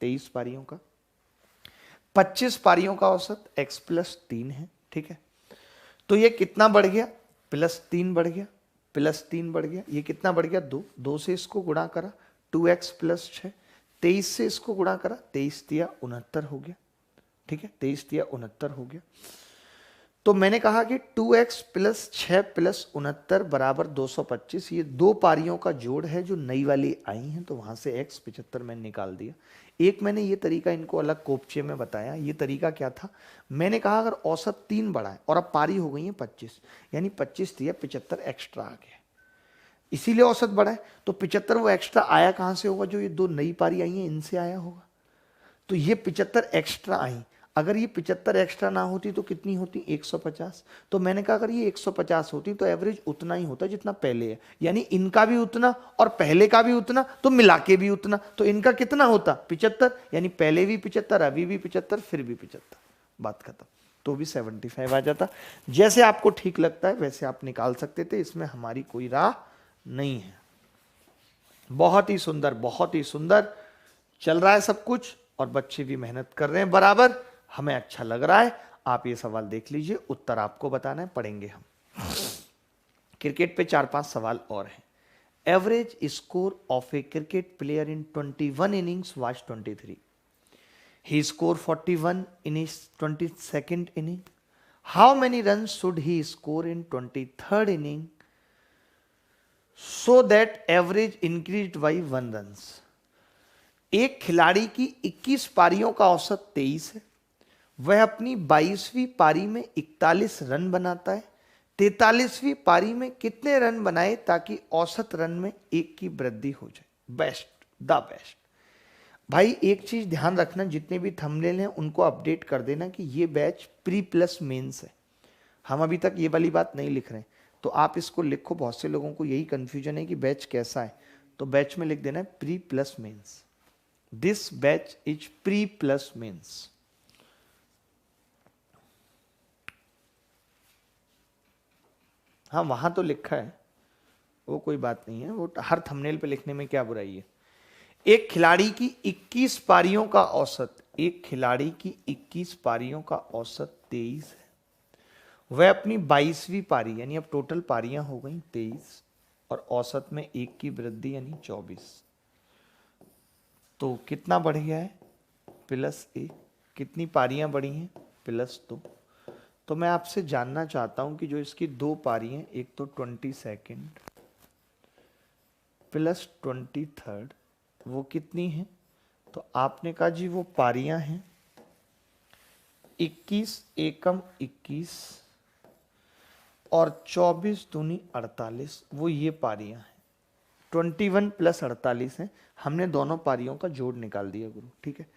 [SPEAKER 1] 23 पारियों का, 25 पारियों का औसत x प्लस 3 है, ठीक है। तो ये कितना बढ़ गया, प्लस 3 बढ़ गया, प्लस 3 बढ़ गया, ये कितना बढ़ गया 2, 2 से इसको गुणा करा 2x प्लस 6, 23 से इसको गुणा करा 23 दिया 69 हो गया, ठीक है, 23 दिया 69 हो गया। तो मैंने कहा कि 2x प्लस 6 प्लस 69 बराबर 225। ये 2 पारियों का जोड़ है जो नई वाली आई हैं, तो वहां से x 75 मैंने निकाल दिया। एक मैंने ये तरीका इनको अलग कोपचे में बताया। ये तरीका क्या था, मैंने कहा अगर औसत 3 बढ़ा है और अब पारी हो गई है 25, यानी 25 दिया 75 एक्स्ट्रा आ गया, इसीलिए औसत बढ़ा है। तो 75 वो एक्स्ट्रा आया कहां से होगा, जो ये 2 नई पारी आई हैं इनसे आया होगा। तो ये 75 एक्स्ट्रा आई, अगर ये 75 एक्स्ट्रा ना होती तो कितनी होती 150। तो मैंने कहा अगर ये 150 होती तो एवरेज उतना ही होता जितना पहले है, यानी इनका भी उतना और पहले का भी उतना, तो मिला के भी उतना। तो इनका कितना होता 75, यानी पहले भी 75, अभी भी 75, फिर भी 75, बात खत्म। तो भी 75 आ जाता। जैसे आपको ठीक लगता है वैसे आप निकाल सकते थे, इसमें हमारी कोई राह नहीं है। बहुत ही सुंदर, बहुत ही सुंदर चल रहा है सब कुछ और बच्चे भी मेहनत कर रहे हैं बराबर, हमें अच्छा लग रहा है। आप ये सवाल देख लीजिए, उत्तर आपको बताना है, पढ़ेंगे हम। क्रिकेट पे 4-5 सवाल और हैं। Average score of A cricket player in 21 innings was 23। He score 41 in his 22nd inning. How many runs should he score in 23rd inning so that average increased by 1 runs? एक खिलाड़ी की 21 पारियों का औसत 23 है, वह अपनी 22वीं पारी में 41 रन बनाता है, 43वीं पारी में कितने रन बनाए ताकि औसत रन में 1 की वृद्धि हो जाए। Best, the best. भाई एक चीज ध्यान रखना, जितने भी थंबनेल हैं उनको अपडेट कर देना कि ये बैच प्री प्लस मेंस है। हम अभी तक ये वाली बात नहीं लिख रहे हैं, तो आप इसको लिखो। बहुत से लोगों को यही कंफ्यूजन है कि बैच कैसा है, तो बैच में लिख देना है pre plus mains. This batch is pre plus mains. हाँ वहां तो लिखा है, वो कोई बात नहीं है, वो हर थंबनेल पे लिखने में क्या बुराई है। एक खिलाड़ी की 21 पारियों का औसत, एक खिलाड़ी की 21 पारियों का औसत 23 है, वह अपनी 22वीं पारी, यानी अब टोटल पारियां हो गई 23 और औसत में 1 की वृद्धि यानी 24, तो कितना बढ़ गया है +1। कितनी पारियां बढ़ी हैं +2। तो मैं आपसे जानना चाहता हूं कि जो इसकी 2 पारी हैं, एक तो 22nd प्लस 23rd, वो कितनी है। तो आपने कहा जी वो पारियां हैं 21 एकम 21 और 24 दूनी 48, वो ये पारियां हैं। 21 प्लस 48 है, हमने दोनों पारियों का जोड़ निकाल दिया गुरु, ठीक है।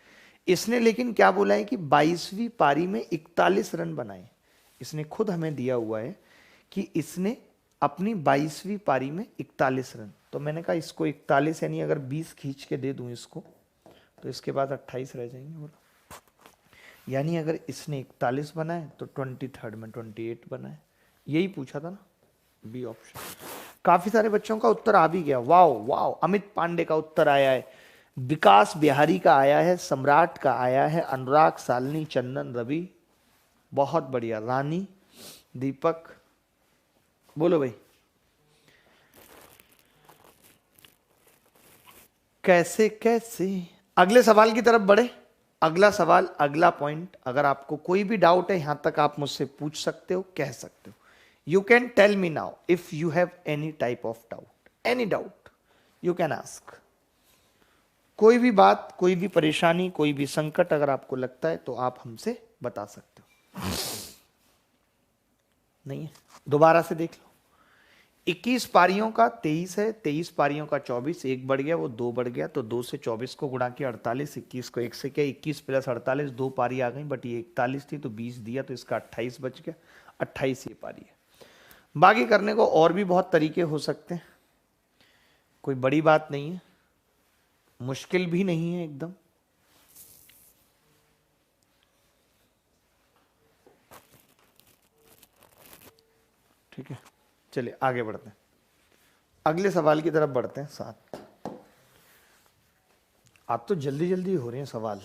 [SPEAKER 1] इसने लेकिन क्या बोला है कि 22वीं पारी में 41 रन बनाए। इसने खुद हमें दिया हुआ है कि इसने अपनी 22वीं पारी में 41 रन, तो मैंने कहा इसको 41 यानी अगर 20 खींच के दे दूं इसको, तो इसके बाद 28 रह जाएंगे बोला। यानी अगर इसने 41 बनाए तो 23rd में 28 बनाए। यही पूछा था ना, बी ऑप्शन। काफी सारे बच्चों का उत्तर आ भी गया, वाओ वाओ। अमित पांडे का उत्तर आया है, विकास बिहारी का आया है, सम्राट का आया है, अनुराग, सालनी, चंदन, रवि, बहुत बढ़िया, रानी, दीपक, बोलो भाई। कैसे कैसे अगले सवाल की तरफ बढ़े। अगला सवाल, अगला पॉइंट, अगर आपको कोई भी डाउट है यहां तक आप मुझसे पूछ सकते हो, कह सकते हो। You can tell me now if you have any type of doubt, any doubt you can ask. कोई भी बात, कोई भी परेशानी, कोई भी संकट अगर आपको लगता है तो आप हमसे बता सकते हो। नहीं है, दोबारा से देख लो। 21 पारियों का 23 है, 23 पारियों का 24, एक बढ़ गया वो 2 बढ़ गया, तो 2 से 24 को गुणा किया 48, 21 को 1 से किया, 21 प्लस 48, 2 पारी आ गई, बट ये 41 थी तो 20 दिया तो इसका 28 बच गया, 28 ये पारी है। बाकी करने को और भी बहुत तरीके हो सकते हैं, कोई बड़ी बात नहीं है, मुश्किल भी नहीं है एकदम। ठीक है, चलिए आगे बढ़ते हैं, अगले सवाल की तरफ बढ़ते हैं साथ। आप तो जल्दी जल्दी हो रहे हैं सवाल,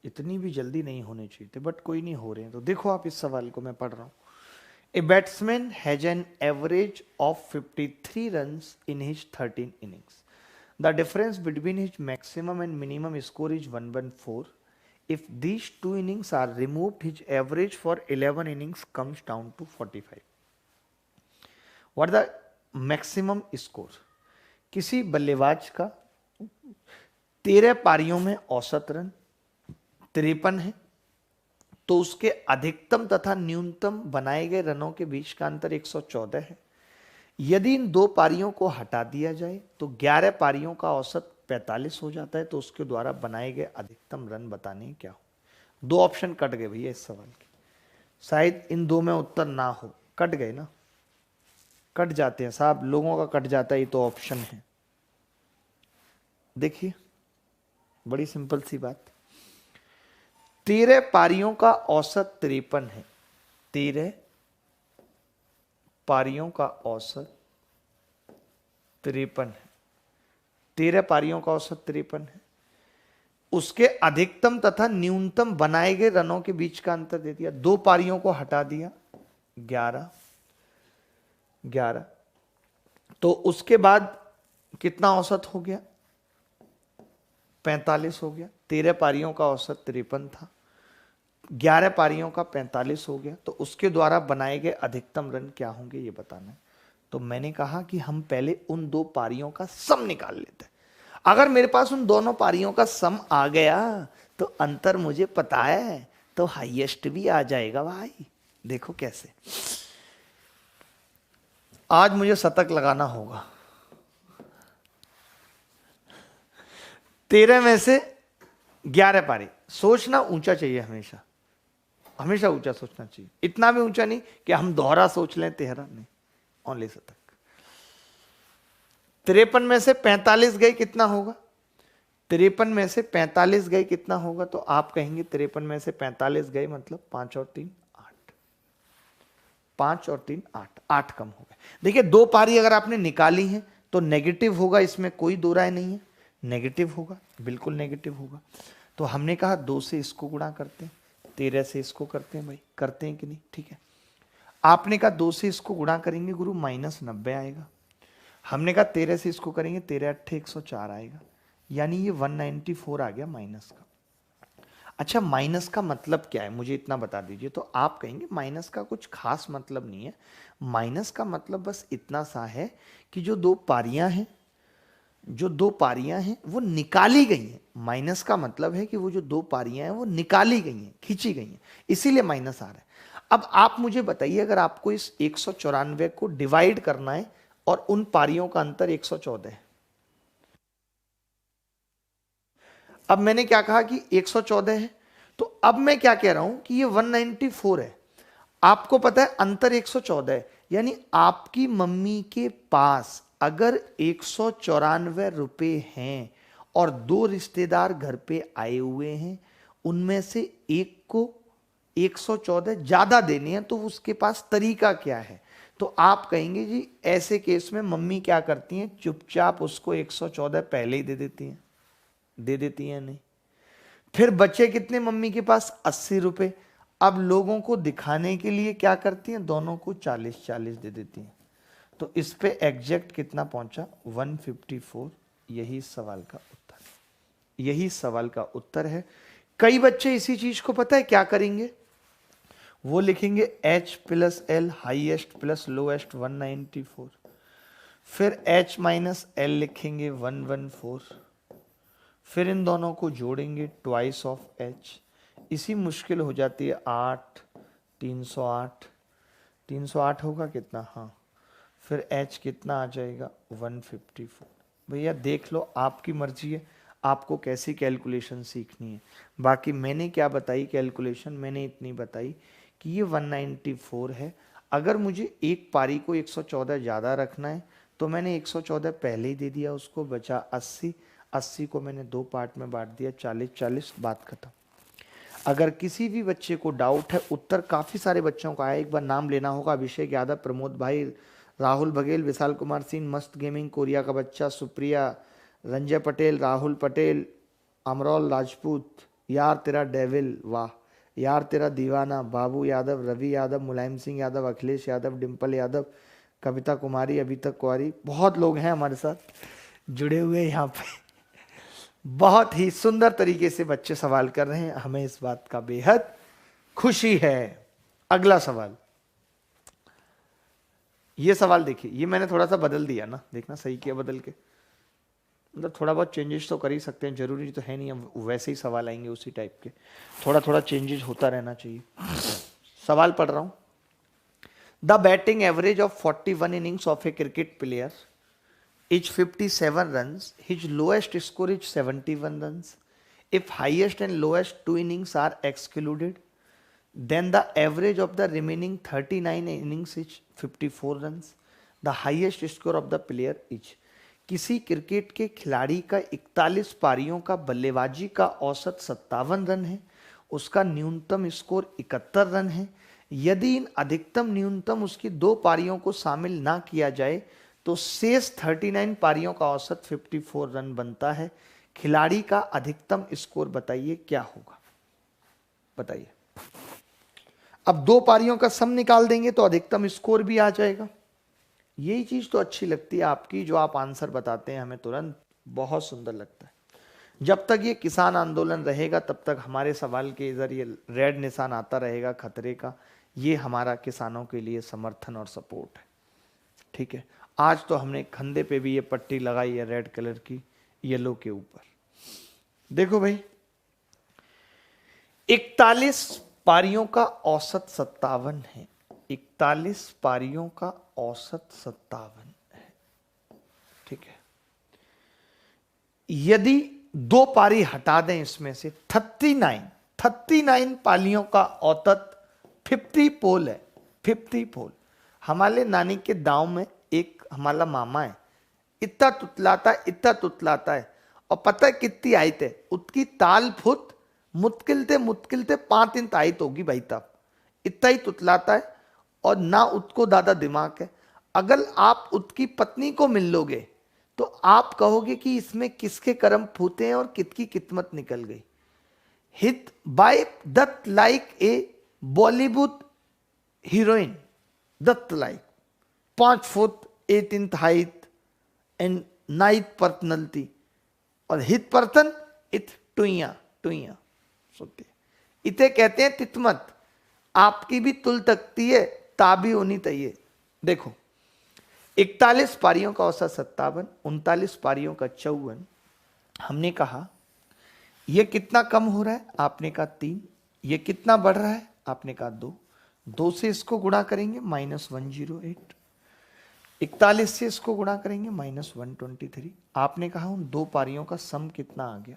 [SPEAKER 1] इतनी भी जल्दी नहीं होने चाहिए थे, बट कोई नहीं हो रहे हैं। तो देखो आप इस सवाल को मैं पढ़ रहा हूं। A batsman has an average of 53 runs in his 13 innings. The difference between his maximum and minimum score is 114. If these two innings are removed, his average for 11 innings comes down to 45. What is the maximum score? किसी बल्लेबाज का 13 पारियों में औसत run 53 है, तो उसके अधिकतम तथा न्यूनतम बनाए गए रनों के बीच का अंतर 114 है। यदि इन 2 पारियों को हटा दिया जाए तो 11 पारियों का औसत 45 हो जाता है, तो उसके द्वारा बनाए गए अधिकतम रन बताने क्या हो। 2 ऑप्शन कट गए भैया इस सवाल के, शायद इन 2 में उत्तर ना हो, कट गए ना, कट जाते हैं साहब, लोगों का कट जाता है, ये तो ऑप्शन है। देखिए बड़ी सिंपल सी बात, 13 पारियों का औसत 53 है, 13 पारियों का औसत 53 है, 13 पारियों का औसत 53 है, उसके अधिकतम तथा न्यूनतम बनाए गए रनों के बीच का अंतर दे दिया, 2 पारियों को हटा दिया 11, तो उसके बाद कितना औसत हो गया, 45 हो गया। 13 पारियों का औसत 53 था, 11 पारियों का 45 हो गया, तो उसके द्वारा बनाए गए अधिकतम रन क्या होंगे ये बताना है। तो मैंने कहा कि हम पहले उन 2 पारियों का सम निकाल लेते हैं। अगर मेरे पास उन दोनों पारियों का सम आ गया तो अंतर मुझे पता है, तो हाईएस्ट भी आ जाएगा भाई। देखो कैसे, आज मुझे शतक लगाना होगा। 13 में से 11 पारी, सोचना ऊंचा चाहिए, हमेशा हमेशा ऊंचा सोचना चाहिए, इतना भी ऊंचा नहीं कि हम दोहरा सोच लें, 13 नहीं, ओनली शतक। 53 में से 45 गए कितना होगा, 53 में से 45 गए कितना होगा, तो आप कहेंगे 53 में से 45 गए मतलब 5 और 3 8, 5 और 3 8, 8 कम हो गए। देखिए 2 पारी अगर आपने निकाली है तो नेगेटिव होगा, इसमें कोई दो राय नहीं है, नेगेटिव होगा, बिल्कुल नेगेटिव होगा। तो हमने कहा 2 से इसको गुणा करते हैं, 13 से इसको करते हैं भाई, करते हैं कि नहीं, ठीक है। आपने कहा 2 से इसको गुणा करेंगे गुरु -90 आएगा, हमने कहा 13 से इसको करेंगे 13 8 104 आएगा, यानी ये 194 आ गया माइनस का। अच्छा माइनस का मतलब क्या है मुझे इतना बता दीजिए। तो आप कहेंगे माइनस का कुछ खास मतलब नहीं है, माइनस का मतलब बस इतना सा है कि जो 2 पारियां हैं जो दो पारियां हैं वो निकाली गई हैं। माइनस का मतलब है कि वो जो दो पारियां हैं वो निकाली गई हैं, खींची गई हैं, इसीलिए माइनस आ रहा है। अब आप मुझे बताइए, अगर आपको इस 194 को डिवाइड करना है और उन पारियों का अंतर 114 है। अब मैंने क्या कहा कि 114 है, तो अब मैं क्या कह रहा हूं कि ये 194 है। आपको पता है अंतर 114 है, यानी आपकी मम्मी के पास अगर 194 हैं और दो रिश्तेदार घर पे आए हुए हैं, उनमें से एक को 114 ज्यादा देने हैं, तो उसके पास तरीका क्या है? तो आप कहेंगे जी ऐसे केस में मम्मी क्या करती हैं, चुपचाप उसको 114 पहले ही दे देती हैं नहीं। फिर बचे कितने मम्मी के पास? 80 रुपए। अब लोगों को दिखाने के लिए क्या करती हैं, दोनों को 40-40 दे देती हैं। तो इस पे एग्जैक्ट कितना पहुंचा? 154। यही सवाल का उत्तर, यही सवाल का उत्तर है। कई बच्चे इसी चीज को पता है क्या करेंगे, वो लिखेंगे H plus L highest plus lowest 194, फिर H माइनस एल लिखेंगे 114, फिर इन दोनों को जोड़ेंगे ट्वाइस ऑफ H। इसी मुश्किल हो जाती है 8, 308, 308 होगा कितना? हाँ, फिर H कितना आ जाएगा? 154। भैया देख लो, आपकी मर्जी है आपको कैसी कैलकुलेशन सीखनी है। बाकी मैंने क्या बताई कैलकुलेशन, मैंने इतनी बताई कि ये 194 है। अगर मुझे एक पारी को 114 ज़्यादा रखना है तो मैंने 114 पहले ही दे दिया, उसको बचा 80, 80 को मैंने दो पार्ट में बांट दिया, 40-40, बात खत्म। अगर किसी भी बच्चे को डाउट है, उत्तर काफ़ी सारे बच्चों का है, एक बार नाम लेना होगा, अभिषेक यादव, प्रमोद भाई, राहुल बघेल, विशाल कुमार सिंह, मस्त गेमिंग, कोरिया का बच्चा, सुप्रिया, रंजय पटेल, राहुल पटेल, अमरोल राजपूत, यार तेरा डेविल, वाह, यार तेरा दीवाना, बाबू यादव, रवि यादव, मुलायम सिंह यादव, अखिलेश यादव, डिम्पल यादव, कविता कुमारी, अभी तक कुमारी, बहुत लोग हैं हमारे साथ जुड़े हुए यहाँ पे। बहुत ही सुंदर तरीके से बच्चे सवाल कर रहे हैं, हमें इस बात का बेहद खुशी है। अगला सवाल, ये सवाल देखिए, ये मैंने थोड़ा सा बदल दिया ना, देखना सही किया बदल के, मतलब थोड़ा बहुत चेंजेस तो कर ही सकते हैं, जरूरी तो है नहीं हम वैसे ही सवाल आएंगे उसी टाइप के, थोड़ा थोड़ा चेंजेस होता रहना चाहिए। सवाल पढ़ रहा हूं। The batting average of 41 innings of A cricket player is 57 runs, his lowest score is 71 runs. If highest and lowest two innings are excluded, then the average of the remaining 39 innings is 54 runs. The highest score of the player is, किसी cricket के खिलाड़ी का 41 पारियों का बल्लेबाजी का औसत 57 run है, उसका न्यूनतम स्कोर 71 रन है। यदि इन अधिकतम न्यूनतम उसकी दो पारियों को शामिल ना किया जाए तो शेष 39 पारियों का औसत 54 रन बनता है। खिलाड़ी का अधिकतम स्कोर बताइए क्या होगा, बताइए। अब दो पारियों का सम निकाल देंगे तो अधिकतम स्कोर भी आ जाएगा। यही चीज तो अच्छी लगती है आपकी, जो आप आंसर बताते हैं हमें तुरंत बहुत सुंदर लगता है। जब तक ये किसान आंदोलन रहेगा तब तक हमारे सवाल के जरिए रेड निशान आता रहेगा खतरे का। ये हमारा किसानों के लिए समर्थन और सपोर्ट है, ठीक है। आज तो हमने कंधे पे भी ये पट्टी लगाई है रेड कलर की, येलो के ऊपर। देखो भाई, 41 पारियों का औसत 57 है, 41 पारियों का औसत 57 है, ठीक है। यदि दो पारी हटा दें इसमें से 39 पालियों का औसत 50 पोल है, 50 पोल। हमारे नानी के गांव में एक हमारा मामा है, इतना तुतलाता है, और पता है कितनी आयत है उसकी? ताल फुट मुश्किल थे 5 इंच आयत होगी भाई साहब, इतना ही तुतलाता है और ना उसको दादा दिमाग है। अगर आप उसकी पत्नी को मिल लोगे तो आप कहोगे कि इसमें किसके कर्म फूटे हैं और किसकी किस्मत निकल गई। हिट बाय दत्त लाइक ए बॉलीवुड हीरोइन, दत्त like 5 foot 8 inch height and night personality, और हिट पर्सन इत टुइया सोते, इसे कहते हैं तितमत। आपकी भी तुल तकती है ताबी होनी चाहिए। देखो 41 पारियों का औसत 57, 39 पारियों का 54। हमने कहा यह कितना कम हो रहा है, आपने कहा 3। यह कितना बढ़ रहा है, आपने कहा 2। 2 से इसको गुणा करेंगे -108। 41 से इसको गुणा करेंगे -123। आपने कहा उन दो पारियों का सम कितना आ गया,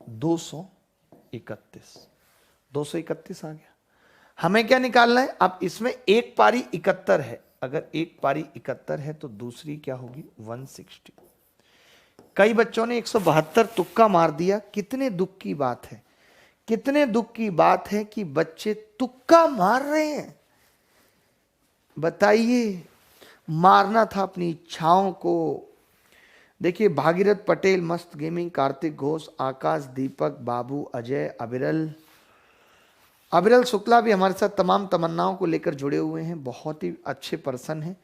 [SPEAKER 1] 231। 231 आ गया। हमें क्या निकालना है, अब इसमें एक पारी 71 है, अगर एक पारी 71 है तो दूसरी क्या होगी 160। कई बच्चों ने 172 तुक्का मार दिया। कितने दुख की बात है, कितने दुख की बात है कि बच्चे तुक्का मार रहे हैं। बताइए, मारना था अपनी इच्छाओं को। देखिए, भागीरथ पटेल, मस्त गेमिंग, कार्तिक घोष, आकाश, दीपक, बाबू, अजय, अविरल शुक्ला भी हमारे साथ तमाम तमन्नाओं को लेकर जुड़े हुए हैं। बहुत ही अच्छे पर्सन हैं।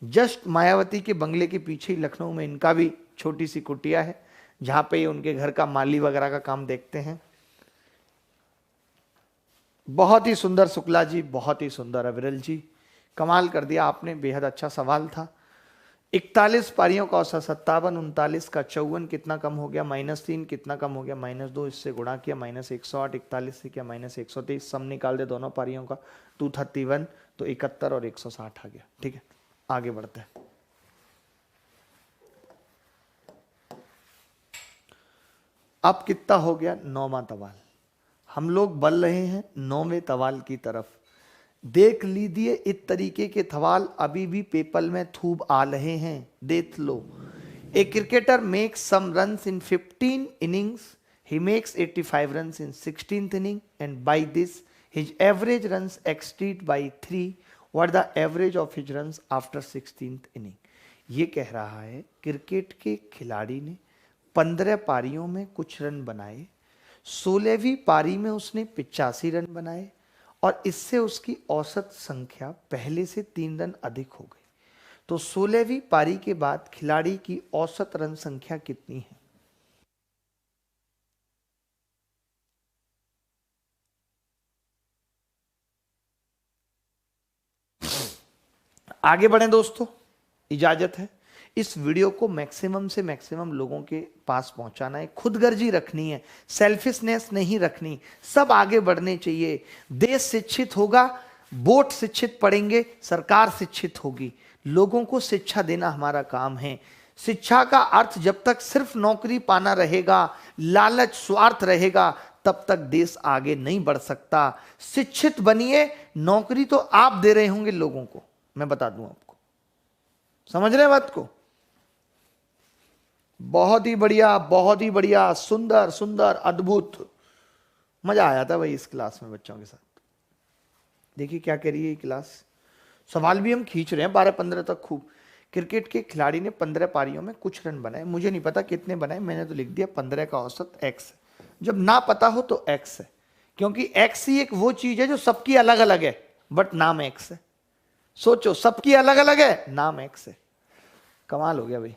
[SPEAKER 1] जस्ट मायावती के बंगले के पीछे ही लखनऊ में इनका भी छोटी सी कुटिया है, जहां पे उनके घर का माली वगैरह का काम देखते हैं। बहुत ही सुंदर शुक्ला जी, बहुत ही सुंदर अविरल जी, कमाल कर दिया आपने। बेहद अच्छा सवाल था। 41 पारियों का औसत 57, 39 का 54, कितना कम हो गया -3, कितना कम हो गया -2, इससे गुणा किया -108, 41 से किया -123, सम निकाल दे दोनों पारियों का 231, तो 71 और 160 आ गया। ठीक है, आगे बढ़ते हैं। अब कितना हो गया, 9वां तवाल। हम लोग बढ़ रहे हैं 9वें तवाल की तरफ। देख लीजिए, इस तरीके के सवाल अभी भी पेपर में खूब आ रहे हैं, देख लो। A cricketer makes some runs in 15 innings, he makes 85 runs in 16th inning, and by this his average runs exceed by 3. What the average of his runs after 16th inning? ये कह रहा है क्रिकेट के खिलाड़ी ने 15 पारियों में कुछ रन बनाए, 16वीं पारी में उसने 85 रन बनाए, और इससे उसकी औसत संख्या पहले से 3 रन अधिक हो गई। तो 16वीं पारी के बाद खिलाड़ी की औसत रन संख्या कितनी है? आगे बढ़ें दोस्तों, इजाजत है। इस वीडियो को मैक्सिमम से मैक्सिमम लोगों के पास पहुंचाना है। खुदगर्जी रखनी है, सेल्फिशनेस नहीं रखनी। सब आगे बढ़ने चाहिए। देश शिक्षित होगा, बोर्ड शिक्षित पढ़ेंगे, सरकार शिक्षित होगी। लोगों को शिक्षा देना हमारा काम है। शिक्षा का अर्थ जब तक सिर्फ नौकरी पाना रहेगा, लालच स्वार्थ रहेगा, तब तक देश आगे नहीं बढ़ सकता। शिक्षित बनिए, नौकरी तो आप दे रहे होंगे लोगों को, मैं बता दूं आपको। समझ रहे बात को? बहुत ही बढ़िया, बहुत ही बढ़िया, सुंदर सुंदर, अद्भुत। मजा आया था भाई इस क्लास में बच्चों के साथ। देखिए क्या कह रही है क्लास। सवाल भी हम खींच रहे हैं 12-15 तक खूब। क्रिकेट के खिलाड़ी ने 15 पारियों में कुछ रन बनाए। मुझे नहीं पता कितने बनाए, मैंने तो लिख दिया 15 का औसत x है। जब ना पता हो तो x है, क्योंकि x ही एक वो चीज है जो सबकी अलग अलग है, बट नाम x है। सोचो, सबकी अलग अलग है, नाम x है। कमाल हो गया भाई।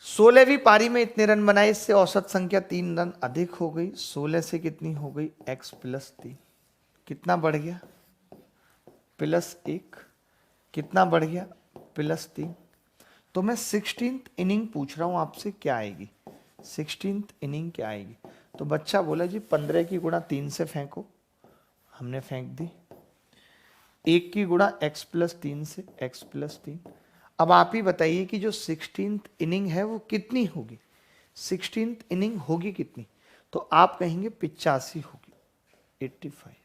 [SPEAKER 1] 16वीं पारी में इतने रन बनाए, इससे औसत संख्या 3 रन अधिक हो गई। 16 से कितनी हो गई, x + 3। कितना बढ़ गया, +1। कितना बढ़ गया, +3। तो मैं 16th इनिंग पूछ रहा हूं आपसे, क्या आएगी 16th इनिंग क्या आएगी? तो बच्चा बोला जी 15 की गुणा 3 से फेंको। हमने फेंक दी। 1 की गुणा x + 3 से, x + 3। अब आप ही बताइए कि जो 16th इनिंग है वो कितनी होगी? 16th इनिंग होगी कितनी? तो आप कहेंगे 85 होगी, 85।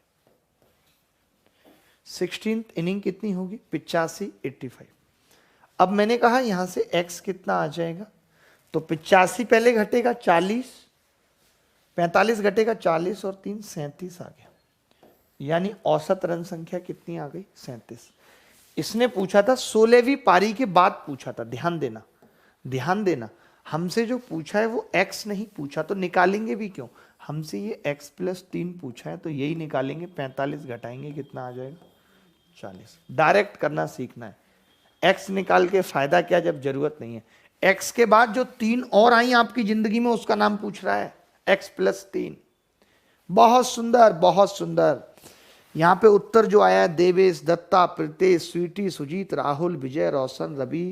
[SPEAKER 1] 16th इनिंग कितनी होगी, 85, 85। अब मैंने कहा यहां से x कितना आ जाएगा, तो 85 पहले घटेगा 40, 45 घटेगा 40 और 3 37 आ गया। यानी औसत रन संख्या कितनी आ गई, 37। इसने पूछा था 16वीं पारी के बाद पूछा था। ध्यान देना, ध्यान देना। हमसे जो पूछा है वो x नहीं पूछा, तो निकालेंगे भी क्यों? हमसे ये x + 3 पूछा है, तो यही निकालेंगे। 45 घटाएंगे कितना आ जाएगा, 40। डायरेक्ट करना सीखना है। x निकाल के फायदा क्या जब जरूरत नहीं है। x के बाद जो 3 और आई आपकी जिंदगी में, उसका नाम पूछ रहा है, x + 3। बहुत सुंदर, बहुत सुंदर। यहां पे उत्तर जो आया है, देवेश, दत्ता, प्रीतेश, स्वीटी, सुजीत, राहुल, विजय, रोशन, रवि,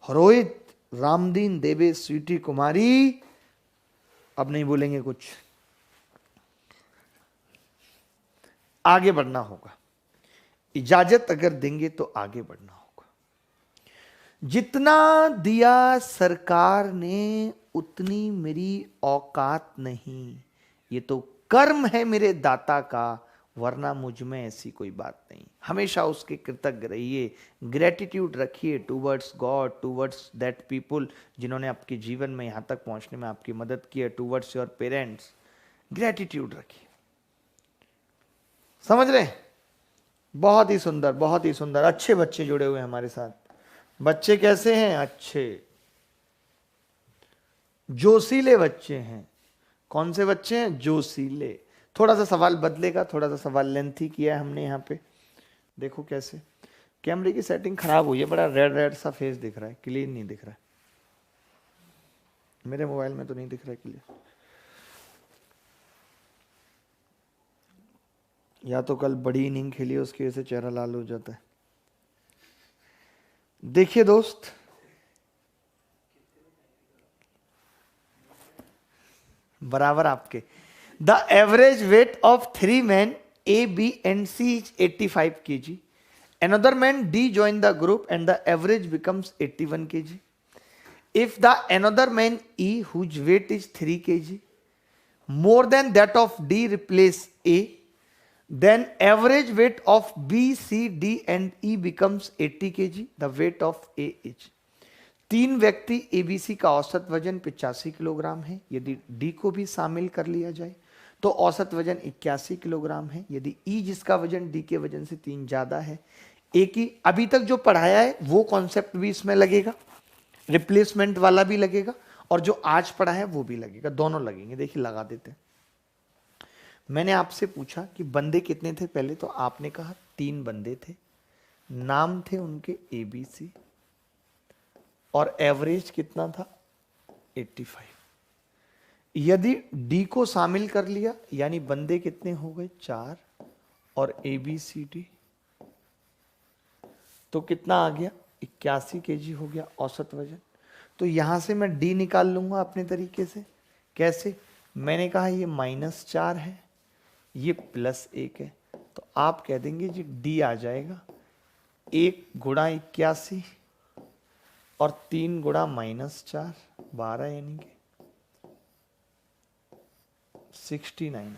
[SPEAKER 1] रोहित, रामदीन, देवेश, स्वीटी, कुमारी। अब नहीं बोलेंगे कुछ, आगे बढ़ना होगा। इजाजत अगर देंगे तो आगे बढ़ना होगा। जितना दिया सरकार ने उतनी मेरी औकात नहीं, ये तो कर्म है मेरे दाता का, वरना मुझ में ऐसी कोई बात नहीं। हमेशा उसके कृतज्ञ रहिए, ग्रेटिट्यूड रखिए towards God, towards that people जिन्होंने आपके जीवन में यहां तक पहुंचने में आपकी मदद की है, टूवर्ड्स योर पेरेंट्स। ग्रेटिट्यूड रखिए, समझ रहे हैं? बहुत ही सुंदर, बहुत ही सुंदर। अच्छे बच्चे जुड़े हुए हैं हमारे साथ। बच्चे कैसे हैं? अच्छे, जोशीले बच्चे हैं। कौन से बच्चे हैं? जोशीले। थोड़ा सा सवाल बदलेगा, थोड़ा सा सवाल लेंथी किया है हमने यहाँ पे। देखो कैसे, कैमरे की सेटिंग खराब हुई है, बड़ा रेड रेड सा फेस दिख रहा है, क्लीन नहीं दिख रहा है। मेरे मोबाइल में तो नहीं दिख रहा है क्लियर। या तो कल बड़ी इनिंग खेली उसकी वजह से चेहरा लाल हो जाता है। देखिए दोस्त, बराबर आपके। The average weight of 3 men A, B and C is 85 kg. Another man D join the group and the average becomes 81 kg. If the another man E, whose weight is 3 kg more than that of D, replace A, then average weight of B, C, D and E becomes 80 kg. The weight of A is, 3 व्यक्ति ABC का औसत वजन 85 kilogram है। यदि D को भी शामिल कर लिया जाए तो औसत वजन 81 किलोग्राम है। यदि ई जिसका वजन डी के वजन से 3 ज्यादा है। एक ही अभी तक जो पढ़ाया है वो कॉन्सेप्ट भी इसमें लगेगा, रिप्लेसमेंट वाला भी लगेगा, और जो आज पढ़ा है वो भी लगेगा, दोनों लगेंगे। देखिए लगा देते हैं। मैंने आपसे पूछा कि बंदे कितने थे पहले, तो आपने कहा 3 बंदे थे, नाम थे उनके एबीसी, और एवरेज कितना था? 85। यदि डी को शामिल कर लिया यानी बंदे कितने हो गए? 4, और ए बी सी डी, तो कितना आ गया? 81 केजी हो गया औसत वजन। तो यहां से मैं डी निकाल लूंगा अपने तरीके से। कैसे? मैंने कहा ये -4 है, ये +1 है, तो आप कह देंगे जी डी आ जाएगा 1 गुणा 81 और 3 गुणा -4, 12 यानी कि 69।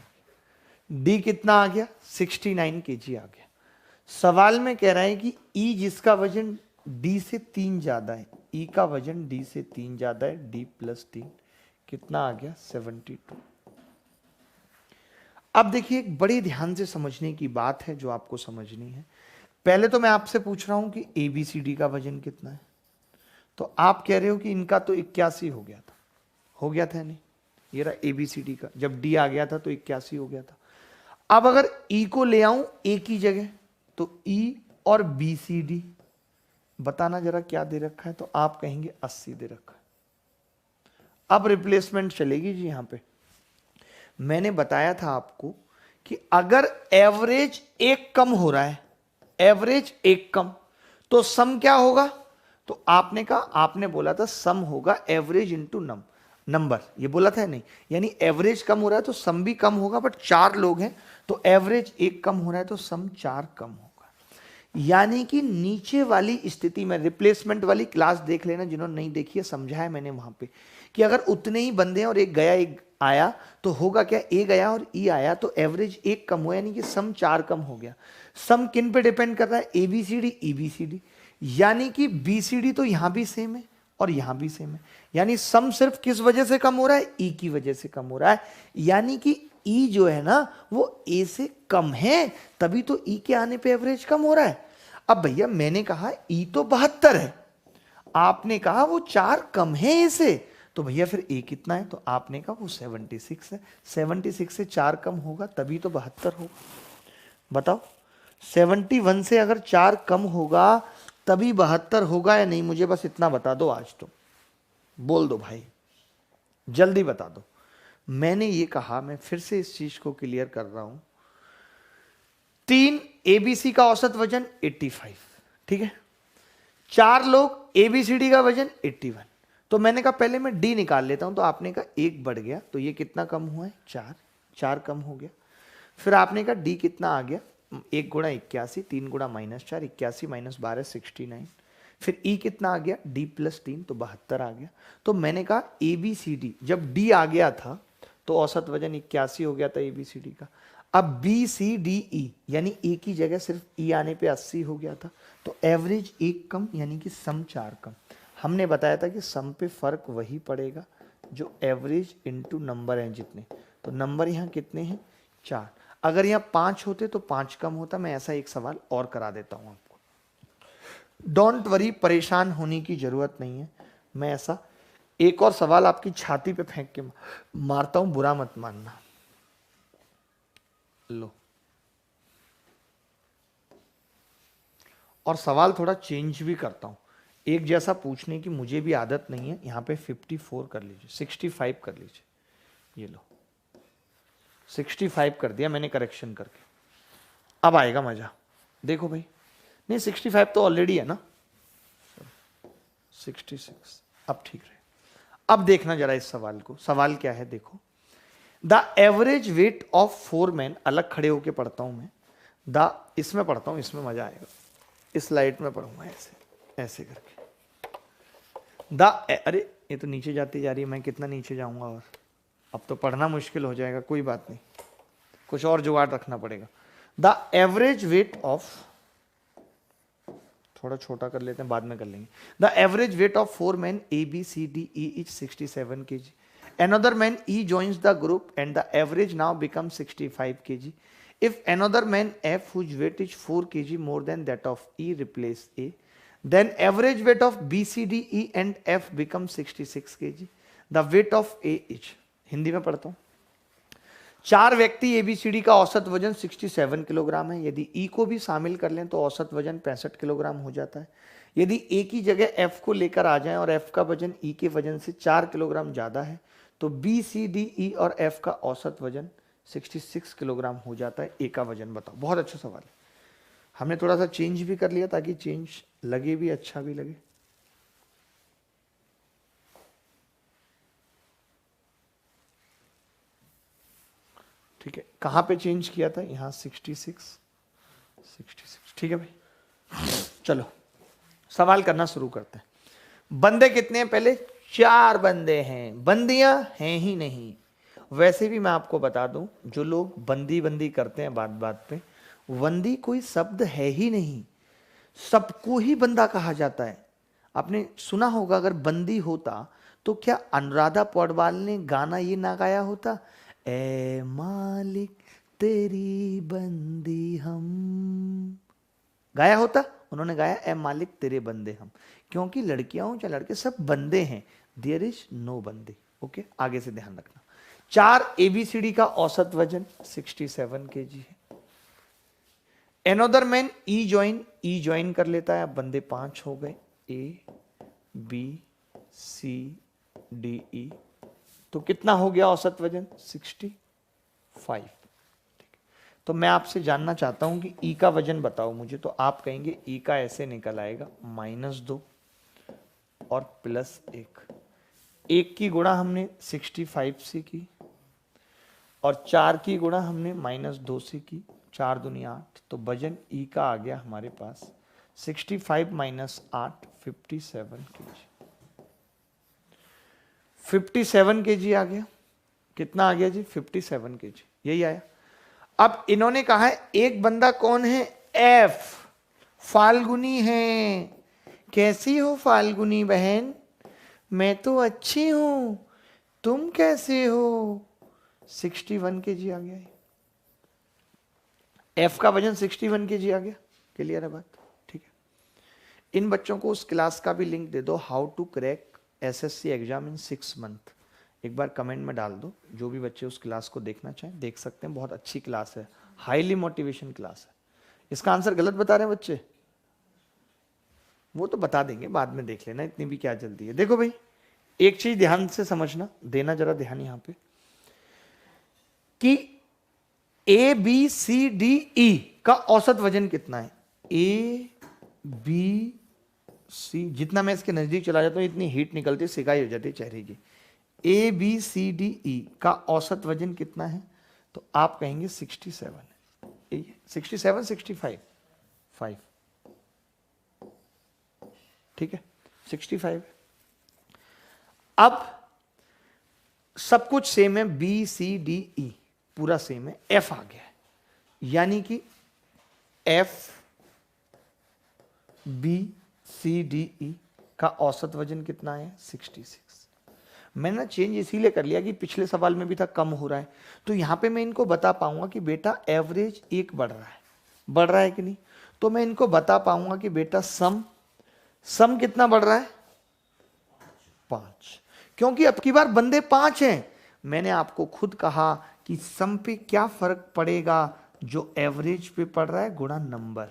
[SPEAKER 1] डी कितना आ गया? 69 केजी आ गया। सवाल में कह रहा है कि ई जिसका वजन डी से 3 ज्यादा है, ई का वजन डी से 3 ज्यादा है, डी +3 कितना आ गया? 72। अब देखिए एक बड़ी ध्यान से समझने की बात है जो आपको समझनी है। पहले तो मैं आपसे पूछ रहा हूं कि ए बी सी डी का वजन कितना है, तो आप कह रहे हो कि इनका तो 81 हो गया था, हो गया था नहीं? ये रहा एबीसीडी का, जब डी आ गया था तो 81 हो गया था। अब अगर ई को ले आऊं ए की जगह, तो ई और बी सी डी बताना जरा क्या दे रखा है, तो आप कहेंगे 80 दे रखा है। अब रिप्लेसमेंट चलेगी जी। यहां पे मैंने बताया था आपको कि अगर एवरेज 1 कम हो रहा है, एवरेज 1 कम, तो सम क्या होगा? तो आपने कहा, आपने बोला था सम होगा एवरेज इंटू नंबर, ये बोला था नहीं? यानी एवरेज कम हो रहा है तो सम भी कम होगा, बट 4 लोग हैं तो एवरेज 1 कम हो रहा है तो सम 4 कम होगा। यानी कि नीचे वाली स्थिति में, रिप्लेसमेंट वाली क्लास देख लेना जिन्होंने नहीं देखी है, समझाया मैंने वहां पे कि अगर उतने ही बंदे हैं और एक गया एक आया तो होगा क्या? ए गया और ई आया तो एवरेज 1 कम हुआ, यानी कि सम 4 कम हो गया। सम किन पे डिपेंड कर रहा है? A B C D, E B C D, यानी कि बी सी डी तो यहां भी सेम है और यहां भी सेम है, यानी सम सिर्फ किस वजह से कम हो रहा है? ई की वजह से कम हो रहा है। यानी कि ई जो है ना वो ए से कम है, तभी तो ई के आने पे एवरेज कम हो रहा है। अब भैया मैंने कहा ई तो 72 है, आपने कहा वो 4 कम है ए से, तो भैया फिर ए कितना है? तो आपने कहा वो 76 है। 76 से 4 कम होगा तभी तो 72 होगा। बताओ 71 से अगर 4 कम होगा तभी 72 होगा या नहीं? मुझे बस इतना बता दो, आज तो बोल दो भाई, जल्दी बता दो। मैंने ये कहा, मैं फिर से इस चीज को क्लियर कर रहा हूं 3 एबीसी का औसत वजन 85, ठीक है। 4 लोग एबीसीडी का वजन 81। तो मैंने कहा पहले मैं डी निकाल लेता हूं, तो आपने कहा 1 बढ़ गया, तो ये कितना कम हुआ है, 4 कम हो गया। फिर आपने कहा डी कितना आ गया, 1 गुणा 81, 3 गुणा -4, 81 - 12 69। फिर ई कितना आ गया, डी प्लस 3, तो 72 आ गया। तो मैंने कहा ए बी सी डी, जब डी आ गया था तो औसत वजन 81 हो गया था ए बी सी डी का। अब बी सी डी ई, यानी ए की जगह सिर्फ ई आने पे 80 हो गया था, तो एवरेज 1 कम, यानी कि सम 4 कम। हमने बताया था कि सम पे फर्क वही पड़ेगा जो एवरेज इंटू नंबर हैं जितने, तो नंबर यहाँ कितने हैं, 4। अगर यहाँ 5 होते तो 5 कम होता। मैं ऐसा एक सवाल और करा देता हूं आपको, डोंट वरी, परेशान होने की जरूरत नहीं है। मैं ऐसा एक और सवाल आपकी छाती पे फेंक के मारता हूं, बुरा मत मानना। लो, और सवाल थोड़ा चेंज भी करता हूं, एक जैसा पूछने की मुझे भी आदत नहीं है। यहां पे 54 कर लीजिए, 65 कर लीजिए। ये लो, 65 कर दिया मैंने करेक्शन करके। अब आएगा मजा, देखो भाई। नहीं, 65 तो ऑलरेडी है ना, 66। अब ठीक रहे। अब देखना जरा इस सवाल को, सवाल क्या है देखो। The average weight of 4 man, अलग खड़े होके पढ़ता हूं मैं, इसमें पढ़ता हूं, इसमें मजा आएगा। इस लाइट में पढ़ूंगा ऐसे ऐसे करके। अरे ये तो नीचे जाती जा रही है, मैं कितना नीचे जाऊंगा, और अब तो पढ़ना मुश्किल हो जाएगा। कोई बात नहीं, कुछ और जुगाड़ रखना पड़ेगा। द एवरेज वेट ऑफ, थोड़ा छोटा कर लेते हैं, बाद में कर लेंगे। The average weight of 4 men A, B, C, D, E is 67 kg. Another man E joins the group and the average now becomes 65 kg. If another man F, whose weight is 4 kg more than that of E, replace A, then average weight of B, C, D, E and F becomes 66 kg. The weight of A is, Hindi में पढ़ता हूँ। 4 व्यक्ति ABCD का औसत वजन 67 kilogram है। यदि ई को भी शामिल कर लें तो औसत वजन 65 किलोग्राम हो जाता है। यदि ए की जगह एफ को लेकर आ जाएं और एफ का वजन ई के वजन से 4 किलोग्राम ज़्यादा है, तो बी, सी, डी, ई और एफ का औसत वजन 66 किलोग्राम हो जाता है। ए का वजन बताओ। बहुत अच्छा सवाल है, हमने थोड़ा सा चेंज भी कर लिया ताकि चेंज लगे भी, अच्छा भी लगे। ठीक है, कहां पे चेंज किया था, यहां 66। ठीक है भाई, चलो सवाल करना शुरू करते हैं। बंदे कितने हैं, पहले 4 बंदे हैं, बंदियां हैं ही नहीं। वैसे भी मैं आपको बता दूं, जो लोग बंदी बंदी करते हैं बात बात पे, बंदी कोई शब्द है ही नहीं, सबको ही बंदा कहा जाता है। आपने सुना होगा, अगर बंदी होता तो क्या अनुराधा पौडवाल ने गाना ये ना गाया होता, ए मालिक तेरी बंदी हम, गाया होता? उन्होंने गाया ए मालिक तेरे बंदे हम, क्योंकि लड़कियां हो चाहे लड़के सब बंदे हैं, देयर इज नो बंदे। ओके, आगे से ध्यान रखना। 4 एबीसीडी का औसत वजन 67 केजी है। एनोदर मैन ई ज्वाइन कर लेता है। अब बंदे 5 हो गए, ए बी सी डी ई, तो कितना हो गया औसत वजन, 65। तो मैं आपसे जानना चाहता हूं कि ई का वजन बताओ मुझे, तो आप कहेंगे ई का ऐसे निकल आएगा -2 और +1। 1 की गुणा हमने 65 से की और 4 की गुणा हमने -2 से की, 4 दूनी 8, तो वजन ई का आ गया हमारे पास 65 - 8 57 केजी। 57 केजी आ गया। कितना आ गया जी, 57 केजी, यही आया। अब इन्होंने कहा है एक बंदा कौन है, एफ, फाल्गुनी है। कैसी हो फाल्गुनी बहन, मैं तो अच्छी हूं, तुम कैसे हो। 61 केजी आ गया। एफ का वजन 61 केजी आ गया। क्लियर है बात, ठीक है। इन बच्चों को उस क्लास का भी लिंक दे दो, how to crack SSC exam in 6 month. एक बार कमेंट में डाल दो, जो भी बच्चे उस क्लास को देखना चाहें देख सकते हैं। बहुत अच्छी क्लास है, हाईली मोटिवेशन क्लास है। इसका आंसर गलत बता रहे हैं बच्चे, वो तो बता देंगे, बाद में देख लेना, इतनी भी क्या जल्दी है। देखो भाई, एक चीज ध्यान से समझना, देना जरा ध्यान यहां पे, कि ए बी सी डी ई का औसत वजन कितना है? ए बी सी, जितना मैं इसके नजदीक चला जाता हूं इतनी हीट निकलती, सिकाई हो जाती है चेहरे की। ए बी सी डी ई का औसत वजन कितना है? तो आप कहेंगे 67 है। 67 65 5, ठीक है, 65 है। अब सब कुछ सेम है, बी सी डी ई पूरा सेम है, एफ आ गया है, यानी कि F B C D E का औसत वजन कितना है? 66। मैंने चेंज इसीलिए कर लिया कि पिछले सवाल में भी था कम हो रहा है, तो यहां पे मैं इनको बता पाऊंगा कि बेटा एवरेज 1 बढ़ रहा है कि नहीं। तो मैं इनको बता पाऊंगा कि बेटा सम कितना बढ़ रहा है? 5, क्योंकि अब की बार बंदे 5 हैं। मैंने आपको खुद कहा कि सम पे क्या फर्क पड़ेगा? जो एवरेज पे पड़ रहा है गुणा नंबर,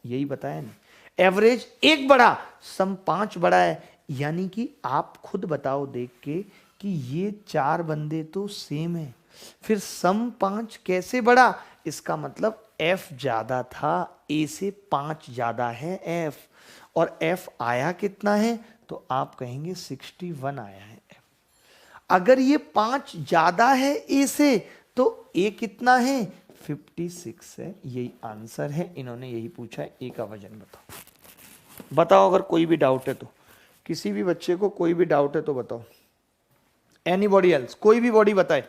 [SPEAKER 1] यही बताया ना। एवरेज 1 बढ़ा, सम 5 बढ़ा है, यानी कि आप खुद बताओ देख के कि ये 4 बंदे तो सेम है, फिर सम 5 कैसे बढ़ा? इसका मतलब एफ ज्यादा था, ए से 5 ज्यादा है एफ, और एफ आया कितना है? तो आप कहेंगे 61 आया है एफ। अगर ये 5 ज्यादा है ए से, तो ए कितना है? 56 है। यही आंसर है, इन्होंने यही पूछा है। ए का वजन बताओ अगर कोई भी डाउट है तो, किसी भी बच्चे को कोई भी डाउट है तो बताओ। एनीबॉडी एल्स, कोई भी बॉडी बताए,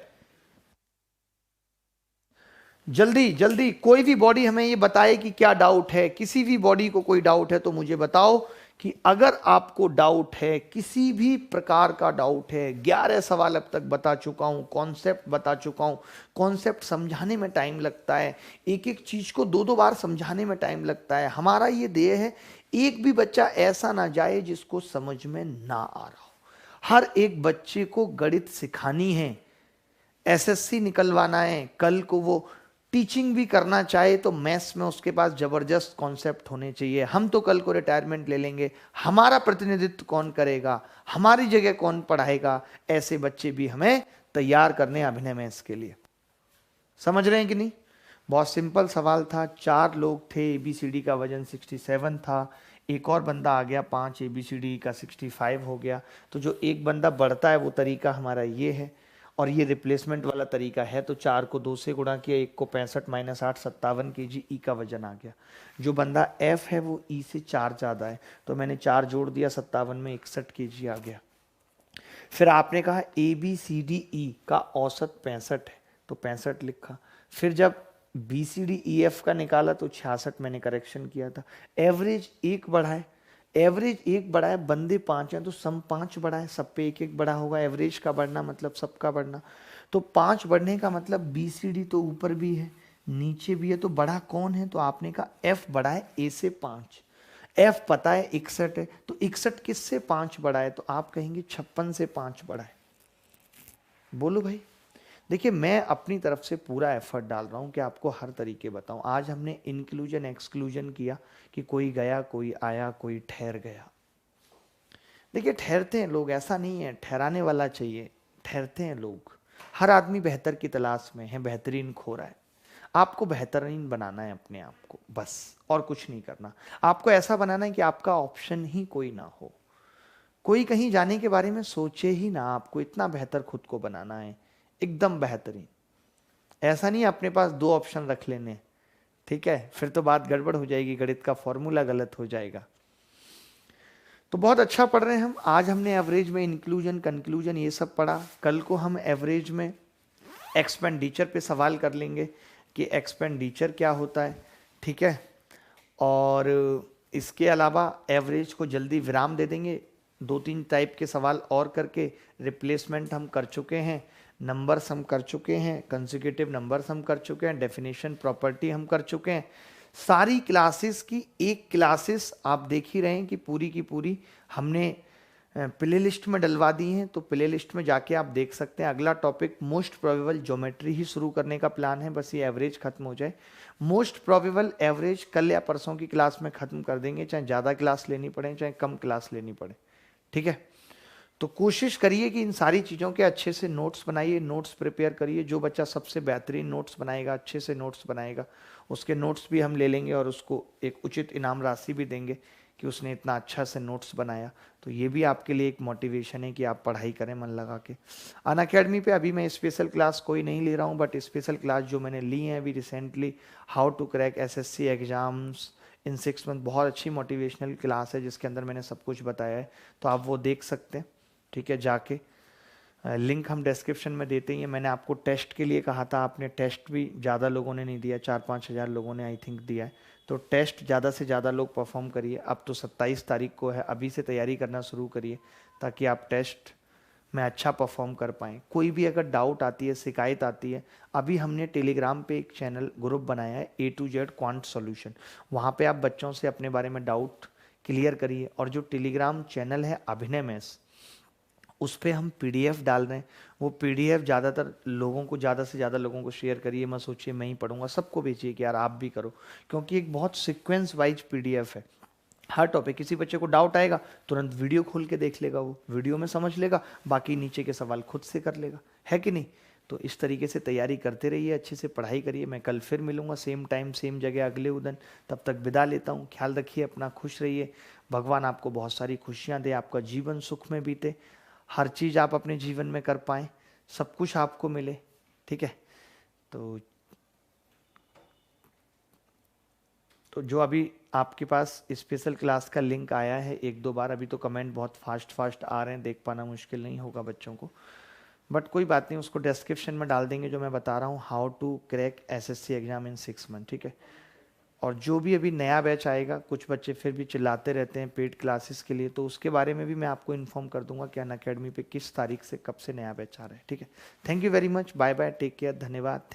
[SPEAKER 1] जल्दी जल्दी कोई भी बॉडी हमें ये बताए कि क्या डाउट है। किसी भी बॉडी को कोई डाउट है तो मुझे बताओ कि अगर आपको डाउट है, किसी भी प्रकार का डाउट है। 11 सवाल अब तक बता चुका हूं, कॉन्सेप्ट बता चुका हूं। कॉन्सेप्ट समझाने में टाइम लगता है, एक एक चीज को 2-2 बार समझाने में टाइम लगता है। हमारा ये ध्येय है एक भी बच्चा ऐसा ना जाए जिसको समझ में ना आ रहा हो। हर एक बच्चे को गणित सिखानी है, एसएससी निकलवाना है, कल को वो टीचिंग भी करना चाहे तो मैथ्स में उसके पास जबरदस्त कॉन्सेप्ट होने चाहिए। हम तो कल को रिटायरमेंट ले लेंगे, हमारा प्रतिनिधित्व कौन करेगा, हमारी जगह कौन पढ़ाएगा? ऐसे बच्चे भी हमें तैयार करने अभिनय मैथ्स के लिए। समझ रहे हैं कि नहीं? बहुत सिंपल सवाल था। 4 लोग थे, एबीसीडी का वजन 67 था, एक और बंदा आ गया 5, एबीसीडी का 65 हो गया। तो जो एक बंदा बढ़ता है वो तरीका हमारा ये है, और ये रिप्लेसमेंट वाला तरीका है। तो 4 को 2 से गुणा किया, 1 को 65 - 8 57 kg ई का वजन आ गया। जो बंदा एफ है वो ई से 4 ज़्यादा है, तो मैंने 4 जोड़ दिया, 57 में 61 kg आ गया। फिर आपने कहा ए बी सी डी ई का औसत 65 है, तो 65 लिखा। फिर जब B C D E F का निकाला तो 66 मैंने करेक्शन किया था। एवरेज 1 बढ़ा है, एवरेज 1 बढ़ा है, बंदे 5 हैं तो सम 5 बढ़ा है, सब पे 1-1 बढ़ा होगा। एवरेज का बढ़ना मतलब सबका बढ़ना, तो 5 बढ़ने का मतलब बी सी डी तो ऊपर भी है नीचे भी है, तो बढ़ा कौन है? तो आपने कहा एफ बढ़ा है ए से 5। एफ पता है 61 है, तो 61 किससे 5 बढ़ा है? तो आप कहेंगे 56 से 5 बढ़ा है। बोलो भाई। देखिए मैं अपनी तरफ से पूरा एफर्ट डाल रहा हूं कि आपको हर तरीके बताऊं। आज हमने इंक्लूजन एक्सक्लूजन किया कि कोई गया, कोई आया, कोई ठहर गया। देखिए ठहरते हैं लोग, ऐसा नहीं है ठहराने वाला चाहिए, ठहरते हैं लोग। हर आदमी बेहतर की तलाश में है, बेहतरीन खो रहा है। आपको बेहतरीन बनाना है अपने आप को, बस, और कुछ नहीं करना। आपको ऐसा बनाना है कि आपका ऑप्शन ही कोई ना हो, कोई कहीं जाने के बारे में सोचे ही ना। आपको इतना बेहतर खुद को बनाना है, एकदम बेहतरीन। ऐसा नहीं अपने पास 2 ऑप्शन रख लेने, ठीक है? फिर तो बात गड़बड़ हो जाएगी, गणित का फॉर्मूला गलत हो जाएगा। तो बहुत अच्छा पढ़ रहे हैं हम। आज हमने एवरेज में इंक्लूजन, कंक्लूजन ये सब पढ़ा। कल को हम एवरेज में एक्सपेंडिचर पे सवाल कर लेंगे कि एक्सपेंडिचर क्या होता है, ठीक है? और इसके अलावा एवरेज को जल्दी विराम दे देंगे। 2-3 टाइप के सवाल और करके, रिप्लेसमेंट हम कर चुके हैं, नंबर्स हम कर चुके हैं, कंसेक्यूटिव नंबर्स हम कर चुके हैं, डेफिनेशन प्रॉपर्टी हम कर चुके हैं। सारी क्लासेस की एक क्लासेस आप देख ही रहे हैं कि पूरी की पूरी हमने प्ले लिस्ट में डलवा दी हैं, तो प्ले लिस्ट में जाके आप देख सकते हैं। अगला टॉपिक मोस्ट प्रोबेबल ज्योमेट्री ही शुरू करने का प्लान है, बस ये एवरेज खत्म हो जाए। मोस्ट प्रोबेबल एवरेज कल या परसों की क्लास में खत्म कर देंगे, चाहे ज़्यादा क्लास लेनी पड़े चाहे कम क्लास लेनी पड़े, ठीक है? तो कोशिश करिए कि इन सारी चीज़ों के अच्छे से नोट्स बनाइए, नोट्स प्रिपेयर करिए। जो बच्चा सबसे बेहतरीन नोट्स बनाएगा, अच्छे से नोट्स बनाएगा, उसके नोट्स भी हम ले लेंगे और उसको एक उचित इनाम राशि भी देंगे कि उसने इतना अच्छा से नोट्स बनाया। तो ये भी आपके लिए एक मोटिवेशन है कि आप पढ़ाई करें मन लगा के। अनअकैडमी पे अभी मैं स्पेशल क्लास कोई नहीं ले रहा हूँ, बट स्पेशल क्लास जो मैंने ली है अभी recently, how to crack SSC exams in 6 month, बहुत अच्छी मोटिवेशनल क्लास है जिसके अंदर मैंने सब कुछ बताया है। तो आप वो देख सकते हैं, ठीक है, जाके। लिंक हम डिस्क्रिप्शन में देते ही हैं। मैंने आपको टेस्ट के लिए कहा था, आपने टेस्ट भी ज़्यादा लोगों ने नहीं दिया, 4-5 हज़ार लोगों ने आई थिंक दिया है। तो टेस्ट ज़्यादा से ज़्यादा लोग परफॉर्म करिए। अब तो 27 तारीख को है, अभी से तैयारी करना शुरू करिए ताकि आप टेस्ट में अच्छा परफॉर्म कर पाएँ। कोई भी अगर डाउट आती है, शिकायत आती है, अभी हमने टेलीग्राम पे एक चैनल ग्रुप बनाया है A to Z quant solution, वहाँ पे आप बच्चों से अपने बारे में डाउट क्लियर करिए। और जो टेलीग्राम चैनल है अभिनय मैथ्स, उस पर हम पीडीएफ डाल रहे हैं। वो पीडीएफ ज़्यादातर लोगों को, ज़्यादा से ज़्यादा लोगों को शेयर करिए, मत सोचिए मैं ही पढ़ूंगा, सबको भेजिए कि यार आप भी करो, क्योंकि एक बहुत सीक्वेंस वाइज पीडीएफ है। हर टॉपिक, किसी बच्चे को डाउट आएगा तुरंत वीडियो खोल के देख लेगा, वो वीडियो में समझ लेगा, बाकी नीचे के सवाल खुद से कर लेगा, है कि नहीं। तो इस तरीके से तैयारी करते रहिए, अच्छे से पढ़ाई करिए। मैं कल फिर मिलूंगा सेम टाइम सेम जगह अगले उदन। तब तक विदा लेता हूँ। ख्याल रखिए अपना, खुश रहिए। भगवान आपको बहुत सारी खुशियाँ दे, आपका जीवन सुख में बीते, हर चीज़ आप अपने जीवन में कर पाएँ, सब कुछ आपको मिले, ठीक है। तो जो अभी आपके पास स्पेशल क्लास का लिंक आया है 1-2 बार, अभी तो कमेंट बहुत फास्ट फास्ट आ रहे हैं, देख पाना मुश्किल नहीं होगा बच्चों को, बट कोई बात नहीं, उसको डिस्क्रिप्शन में डाल देंगे जो मैं बता रहा हूँ, how to crack SSC exam in 6 month, ठीक है। और जो भी अभी नया बैच आएगा, कुछ बच्चे फिर भी चिल्लाते रहते हैं पेड क्लासेस के लिए, तो उसके बारे में भी मैं आपको इन्फॉर्म कर दूंगा कि अनअकैडमी पे किस तारीख से कब से नया बैच आ रहा है, ठीक है। Thank you very much, bye bye, take care, धन्यवाद।